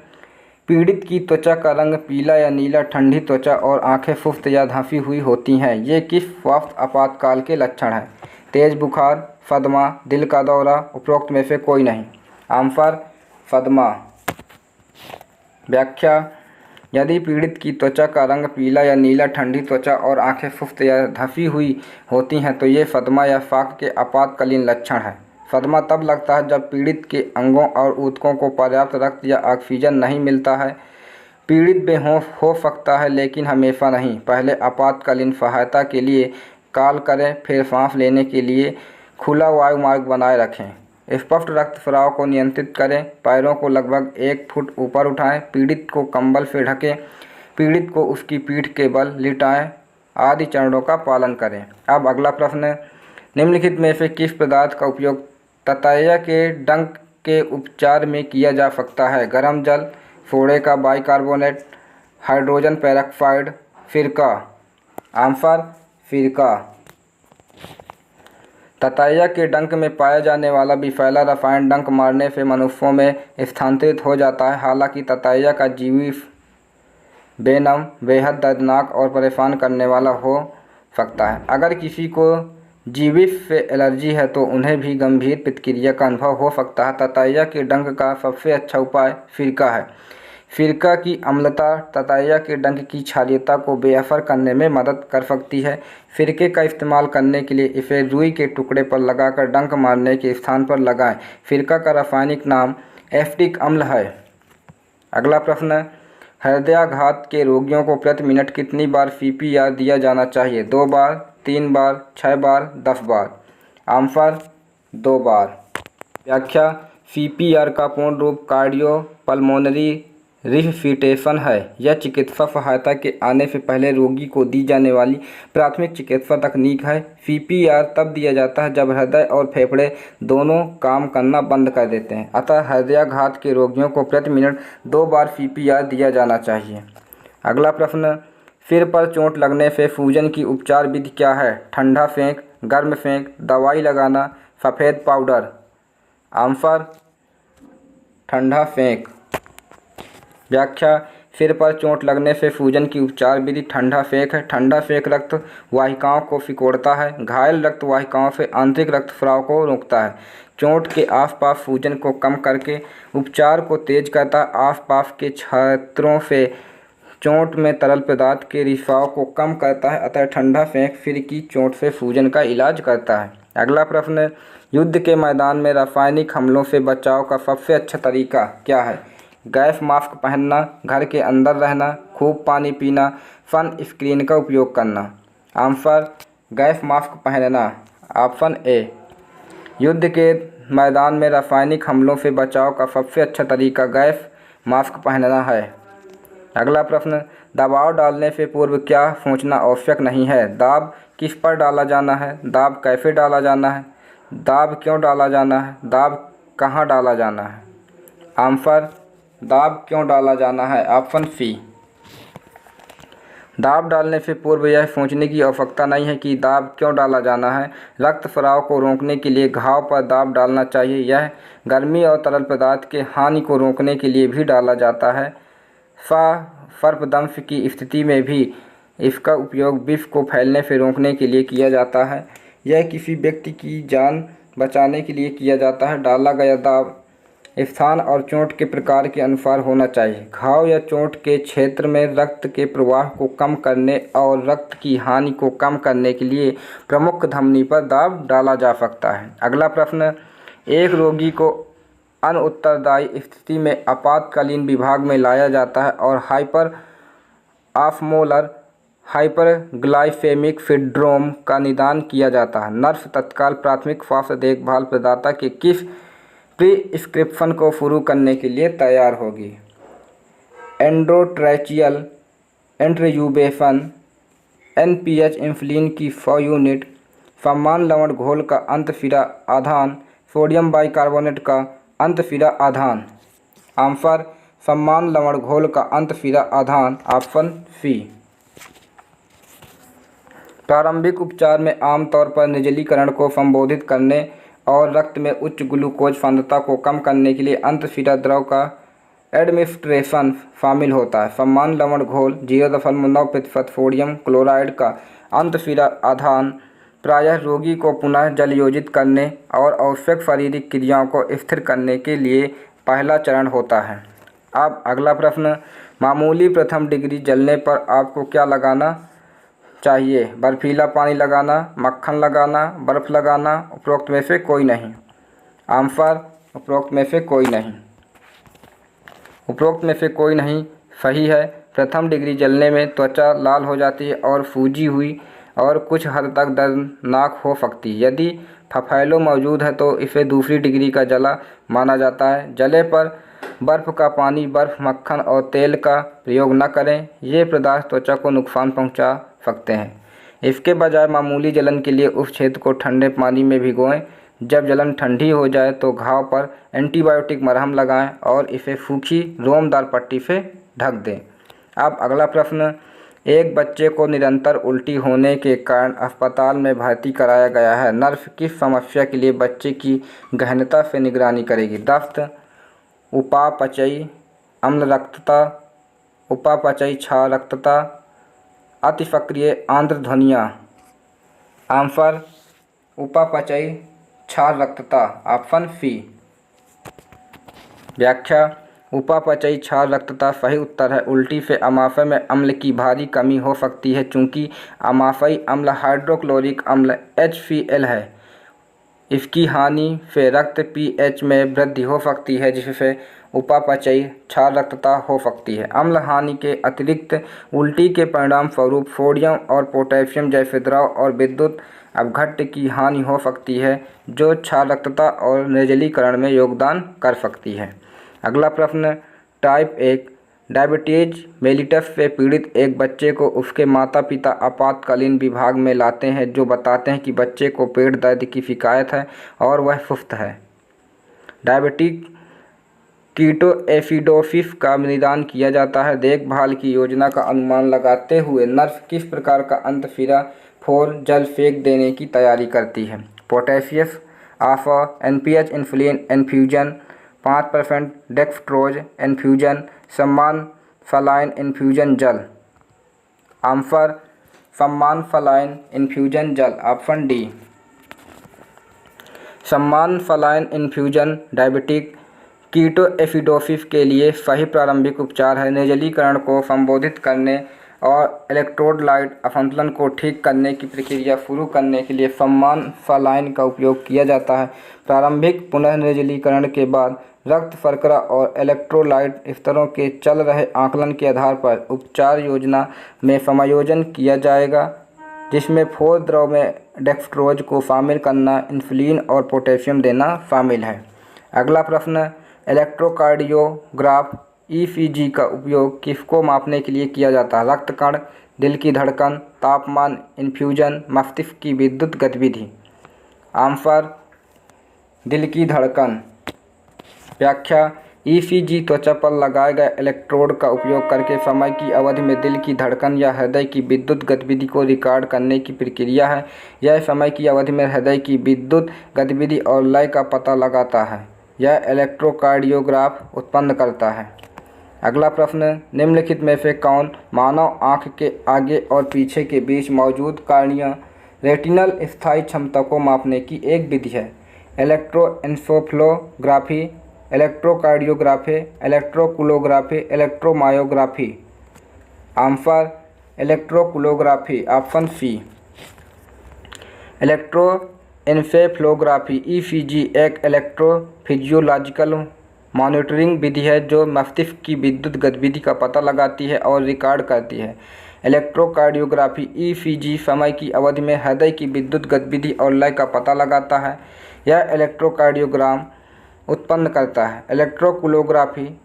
पीड़ित की त्वचा का रंग पीला या नीला, ठंडी त्वचा और आंखें सुस्त या धंसी हुई होती हैं। ये किस स्वास्थ्य आपातकाल के लक्षण हैं? तेज बुखार, सदमा, दिल का दौरा, उपरोक्त में से कोई नहीं। आंसर सदमा। व्याख्या यदि पीड़ित की त्वचा का रंग पीला या नीला, ठंडी त्वचा और आंखें सुस्त या धंसी हुई होती हैं तो ये सदमा या शॉक के आपातकालीन लक्षण हैं। सदमा तब लगता है जब पीड़ित के अंगों और ऊतकों को पर्याप्त रक्त या ऑक्सीजन नहीं मिलता है। पीड़ित बेहोश हो सकता है लेकिन हमेशा नहीं। पहले आपातकालीन सहायता के लिए कॉल करें, फिर सांस लेने के लिए खुला वायुमार्ग बनाए रखें। स्पष्ट रक्तस्राव को नियंत्रित करें, पैरों को लगभग 1 फुट ऊपर उठाएं, पीड़ित को कंबल से ढकें, पीड़ित को उसकी पीठ के बल लिटाएं आदि चरणों का पालन करें। अब अगला प्रश्न, निम्नलिखित में से किस पदार्थ का उपयोग ततैया के डंक के उपचार में किया जा सकता है? गर्म जल, सोडे का बाइकार्बोनेट, हाइड्रोजन पेरोक्साइड, सिरका। आंसर सिरका। ततैया के डंक में पाया जाने वाला विषैला रसायन डंक मारने से मनुष्यों में स्थानांतरित हो जाता है। हालांकि ततैया का जीवित वेनम बेहद दर्दनाक और परेशान करने वाला हो सकता है। अगर किसी को जीवित से एलर्जी है तो उन्हें भी गंभीर प्रतिक्रिया का अनुभव हो सकता है। ततैया के डंक का सबसे अच्छा उपाय सिरका है। सिरका की अम्लता ततैया के डंक की क्षारीयता को बेअसर करने में मदद कर सकती है। सिरके का इस्तेमाल करने के लिए इसे रुई के टुकड़े पर लगाकर डंक मारने के स्थान पर लगाएं। सिरका का रासायनिक नाम एसिटिक अम्ल है। अगला प्रश्न, हृदयाघात के रोगियों को प्रति मिनट कितनी बार CPR दिया जाना चाहिए? 2 बार, 3 बार, 6 बार, 10 बार। आंसर 2 बार। व्याख्या CPR का पूर्ण रूप कार्डियोपल्मोनरी रिससिटेशन है। यह चिकित्सा सहायता के आने से पहले रोगी को दी जाने वाली प्राथमिक चिकित्सा तकनीक है। CPR तब दिया जाता है जब हृदय और फेफड़े दोनों काम करना बंद कर देते हैं। अतः हृदयाघात के रोगियों को प्रति मिनट 2 बार CPR दिया जाना चाहिए। अगला प्रश्न, सिर पर चोट लगने से सूजन की उपचार विधि क्या है? ठंडा फेंक, गर्म फेंक, दवाई लगाना, सफ़ेद पाउडर। आंसर ठंडा फेंक। व्याख्या सिर पर चोट लगने से सूजन की उपचार विधि ठंडा सेक है। ठंडा सेक रक्त वाहिकाओं को सिकोड़ता है। घायल रक्त वाहिकाओं से आंतरिक रक्त स्राव को रोकता है। चोट के आसपास सूजन को कम करके उपचार को तेज करता है। आसपास के क्षेत्रों से चोट में तरल पदार्थ के रिसाव को कम करता है। अतः ठंडा सेक सिर की चोट से सूजन का इलाज करता है। अगला प्रश्न, युद्ध के मैदान में रासायनिक हमलों से बचाव का सबसे अच्छा तरीका क्या है? गैस मास्क पहनना, घर के अंदर रहना, खूब पानी पीना, सन स्क्रीन का उपयोग करना। आंसर गैस मास्क पहनना, ऑप्शन ए। युद्ध के मैदान में रासायनिक हमलों से बचाव का सबसे अच्छा तरीका गैस मास्क पहनना है। अगला प्रश्न, दबाव डालने से पूर्व क्या सोचना आवश्यक नहीं है? दाब किस पर डाला जाना है? दाब कैसे डाला जाना है? दाब क्यों डाला जाना है? दाब कहाँ डाला जाना है? आंसर दाब क्यों डाला जाना है, ऑप्शन सी। दाब डालने से पूर्व यह सोचने की आवश्यकता नहीं है कि दाब क्यों डाला जाना है। रक्त स्राव को रोकने के लिए घाव पर दाब डालना चाहिए। यह गर्मी और तरल पदार्थ के हानि को रोकने के लिए भी डाला जाता है। सर्पदंश की स्थिति में भी इसका उपयोग विष को फैलने से रोकने के लिए किया जाता है। यह किसी व्यक्ति की जान बचाने के लिए किया जाता है। डाला गया दाब स्थान और चोट के प्रकार के अनुसार होना चाहिए। घाव या चोट के क्षेत्र में रक्त के प्रवाह को कम करने और रक्त की हानि को कम करने के लिए प्रमुख धमनी पर दाब डाला जा सकता है। अगला प्रश्न, एक रोगी को अनुत्तरदायी स्थिति में आपातकालीन विभाग में लाया जाता है और हाइपर ऑस्मोलर हाइपरग्लाइसेमिक सिंड्रोम का निदान किया जाता है। नर्स तत्काल प्राथमिक स्वास्थ्य देखभाल प्रदाता के किस प्रिस्क्रिप्शन को शुरू करने के लिए तैयार होगी? एंडोट्रैचियल इंट्यूबेशन, NPH इंसुलिन की 100 यूनिट, सम्मान लवण घोल का अंतःशिरा आधान, सोडियम बाइकार्बोनेट का अंतःशिरा आधान। आंसर सम्मान लवण घोल का अंतःशिरा आधान, ऑप्शन सी। प्रारंभिक उपचार में आमतौर पर निर्जलीकरण को संबोधित करने और रक्त में उच्च ग्लूकोज सांद्रता को कम करने के लिए अंतःशिरा द्रव का एडमिनिस्ट्रेशन शामिल होता है। सम्मान लवण घोल 0.9% सोडियम क्लोराइड का अंतःशिरा आधान प्रायः रोगी को पुनः जलयोजित करने और आवश्यक शारीरिक क्रियाओं को स्थिर करने के लिए पहला चरण होता है। अब अगला प्रश्न, मामूली प्रथम डिग्री जलने पर आपको क्या लगाना चाहिए? बर्फीला पानी लगाना, मक्खन लगाना, बर्फ़ लगाना, उपरोक्त में से कोई नहीं। आंसर उपरोक्त में से कोई नहीं। उपरोक्त में से कोई नहीं सही है। प्रथम डिग्री जलने में त्वचा लाल हो जाती है और सूजी हुई और कुछ हद तक दर्दनाक हो सकती है। यदि फफैलो मौजूद है तो इसे दूसरी डिग्री का जला माना जाता है। जले पर बर्फ़ का पानी, बर्फ़, मक्खन और तेल का प्रयोग न करें। ये पदार्थ त्वचा को नुकसान पहुंचा सकते हैं। इसके बजाय मामूली जलन के लिए उस क्षेत्र को ठंडे पानी में भिगोएं। जब जलन ठंडी हो जाए तो घाव पर एंटीबायोटिक मरहम लगाएं और इसे सूखी रोमदार पट्टी से ढक दें। अब अगला प्रश्न, एक बच्चे को निरंतर उल्टी होने के कारण अस्पताल में भर्ती कराया गया है। नर्स किस समस्या के लिए बच्चे की गहनता से निगरानी करेगी? दस्त, उपापचयी अम्लरक्तता, उपापचयी क्षारक्तता, अतिसक्रिय आंद्र ध्वनियाँ। आंसर उपापचयी क्षाररक्तता, ऑप्शन सी। व्याख्या, उपापचयी क्षाररक्तता सही उत्तर है। उल्टी से आमाशय में अम्ल की भारी कमी हो सकती है। चूँकि आमाशयी अम्ल हाइड्रोक्लोरिक अम्ल HCl है, इसकी हानि से रक्त pH में वृद्धि हो सकती है, जिससे उपापचयी क्षाररक्तता हो सकती है। अम्ल हानि के अतिरिक्त उल्टी के परिणाम स्वरूप सोडियम और पोटेशियम जैसे द्रव और विद्युत अपघट्य की हानि हो सकती है, जो क्षाररक्तता और निर्जलीकरण में योगदान कर सकती है। अगला प्रश्न, टाइप 1 डायबिटीज मेलिटस से पीड़ित एक बच्चे को उसके माता पिता आपातकालीन विभाग में लाते हैं, जो बताते हैं कि बच्चे को पेट दर्द की शिकायत है और वह सुस्त है। डायबिटिक कीटोएसिडोसिस का निदान किया जाता है। देखभाल की योजना का अनुमान लगाते हुए नर्स किस प्रकार का अंतःशिरा फोर जल फेंक देने की तैयारी करती है? पोटेशियस आफा, NPH insulin infusion, 5% dextrose infusion, सम्मान सलाइन इन्फ्यूजन जल। आंसर सम्मान सलाइन इन्फ्यूजन जल, ऑप्शन डी। सम्मान सलाइन इन्फ्यूजन डायबिटिक कीटोएसिडोसिस के लिए सही प्रारंभिक उपचार है। निर्जलीकरण को संबोधित करने और इलेक्ट्रोलाइट असंतुलन को ठीक करने की प्रक्रिया शुरू करने के लिए सम्मान सलाइन का उपयोग किया जाता है। प्रारंभिक पुनर्निर्जलीकरण के बाद रक्त शर्करा और इलेक्ट्रोलाइट स्तरों के चल रहे आकलन के आधार पर उपचार योजना में समायोजन किया जाएगा, जिसमें ठोस द्रव में डेक्सट्रोज को शामिल करना, इंसुलिन और पोटेशियम देना शामिल है। अगला प्रश्न, इलेक्ट्रोकार्डियोग्राफ ईसीजी का उपयोग किसको मापने के लिए किया जाता है? रक्त कण, दिल की धड़कन, तापमान, इन्फ्यूजन, मस्तिष्क की विद्युत गतिविधि। आंसर दिल की धड़कन। व्याख्या, ईसीजी त्वचा पर लगाए गए इलेक्ट्रोड का उपयोग करके समय की अवधि में दिल की धड़कन या हृदय की विद्युत गतिविधि को रिकॉर्ड करने की प्रक्रिया है। यह समय की अवधि में हृदय की विद्युत गतिविधि और लय का पता लगाता है। यह इलेक्ट्रोकार्डियोग्राफ उत्पन्न करता है। अगला प्रश्न, निम्नलिखित में से कौन मानव आँख के आगे और पीछे के बीच मौजूद कार्निया रेटिनल स्थायी क्षमता को मापने की एक विधि है? Electroencephalography, electrocardiography, electrooculography, electromyography. Answer electrooculography, option C. Electroencephalography ECG एक इलेक्ट्रोफिजियोलॉजिकल मॉनिटरिंग विधि है जो मस्तिष्क की विद्युत गतिविधि का पता लगाती है और रिकॉर्ड करती है। इलेक्ट्रोकार्डियोग्राफी ईसीजी समय की अवधि में हृदय की विद्युत गतिविधि और लय का पता लगाता है। यह इलेक्ट्रोकार्डियोग्राम उत्पन्न करता है। इलेक्ट्रोकुलोग्राफी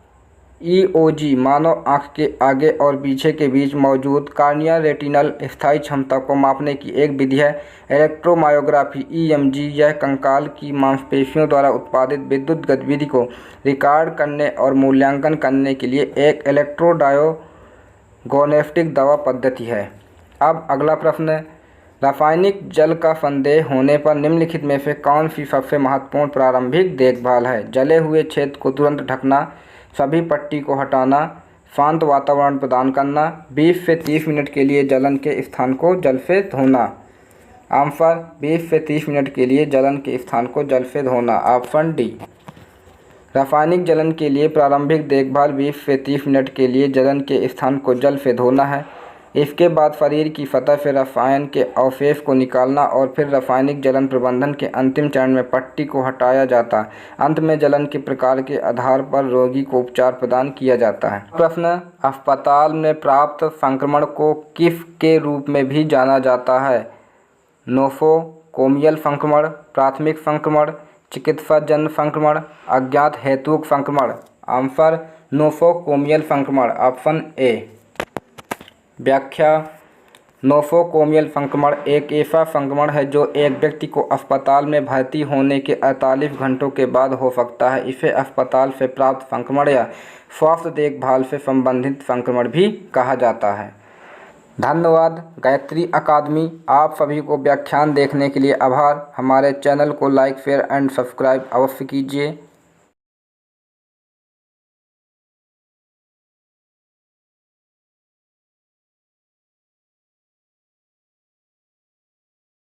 ईओजी मानव आँख के आगे और पीछे के बीच मौजूद कार्निया रेटिनल स्थायी क्षमता को मापने की एक विधि है। इलेक्ट्रोमायोग्राफी ईएमजी यह कंकाल की मांसपेशियों द्वारा उत्पादित विद्युत गतिविधि को रिकॉर्ड करने और मूल्यांकन करने के लिए एक इलेक्ट्रोडायोग्नोस्टिक दवा पद्धति है। अब अगला प्रश्न, रासायनिक जल का संदेह होने पर निम्नलिखित में से कौन सी सबसे महत्वपूर्ण प्रारंभिक देखभाल है? जले हुए क्षेत्र को तुरंत ढकना, सभी पट्टी को हटाना, शांत वातावरण प्रदान करना, 20 से 30 मिनट के लिए जलन के स्थान को जल से धोना। आंसर 20 से 30 मिनट के लिए जलन के स्थान को जल से धोना, ऑप्शन डी। रासायनिक जलन के लिए प्रारंभिक देखभाल 20 से 30 मिनट के लिए जलन के स्थान को जल से धोना है। इसके बाद शरीर की सतह से रसायन के अवशेष को निकालना और फिर रासायनिक जलन प्रबंधन के अंतिम चरण में पट्टी को हटाया जाता है। अंत में जलन के प्रकार के आधार पर रोगी को उपचार प्रदान किया जाता है। प्रश्न, अस्पताल में प्राप्त संक्रमण को किस के रूप में भी जाना जाता है? नोसोकोमियल संक्रमण, प्राथमिक संक्रमण, चिकित्साजन्य संक्रमण, अज्ञात हेतुक संक्रमण। आंसर नोसोकोमियल संक्रमण, ऑप्शन ए। व्याख्या, नोसोकोमियल संक्रमण एक ऐसा संक्रमण है जो एक व्यक्ति को अस्पताल में भर्ती होने के 48 घंटों के बाद हो सकता है। इसे अस्पताल से प्राप्त संक्रमण या स्वास्थ्य देखभाल से संबंधित संक्रमण भी कहा जाता है। धन्यवाद। गायत्री अकादमी आप सभी को व्याख्यान देखने के लिए आभार। हमारे चैनल को लाइक, शेयर एंड सब्सक्राइब अवश्य कीजिए।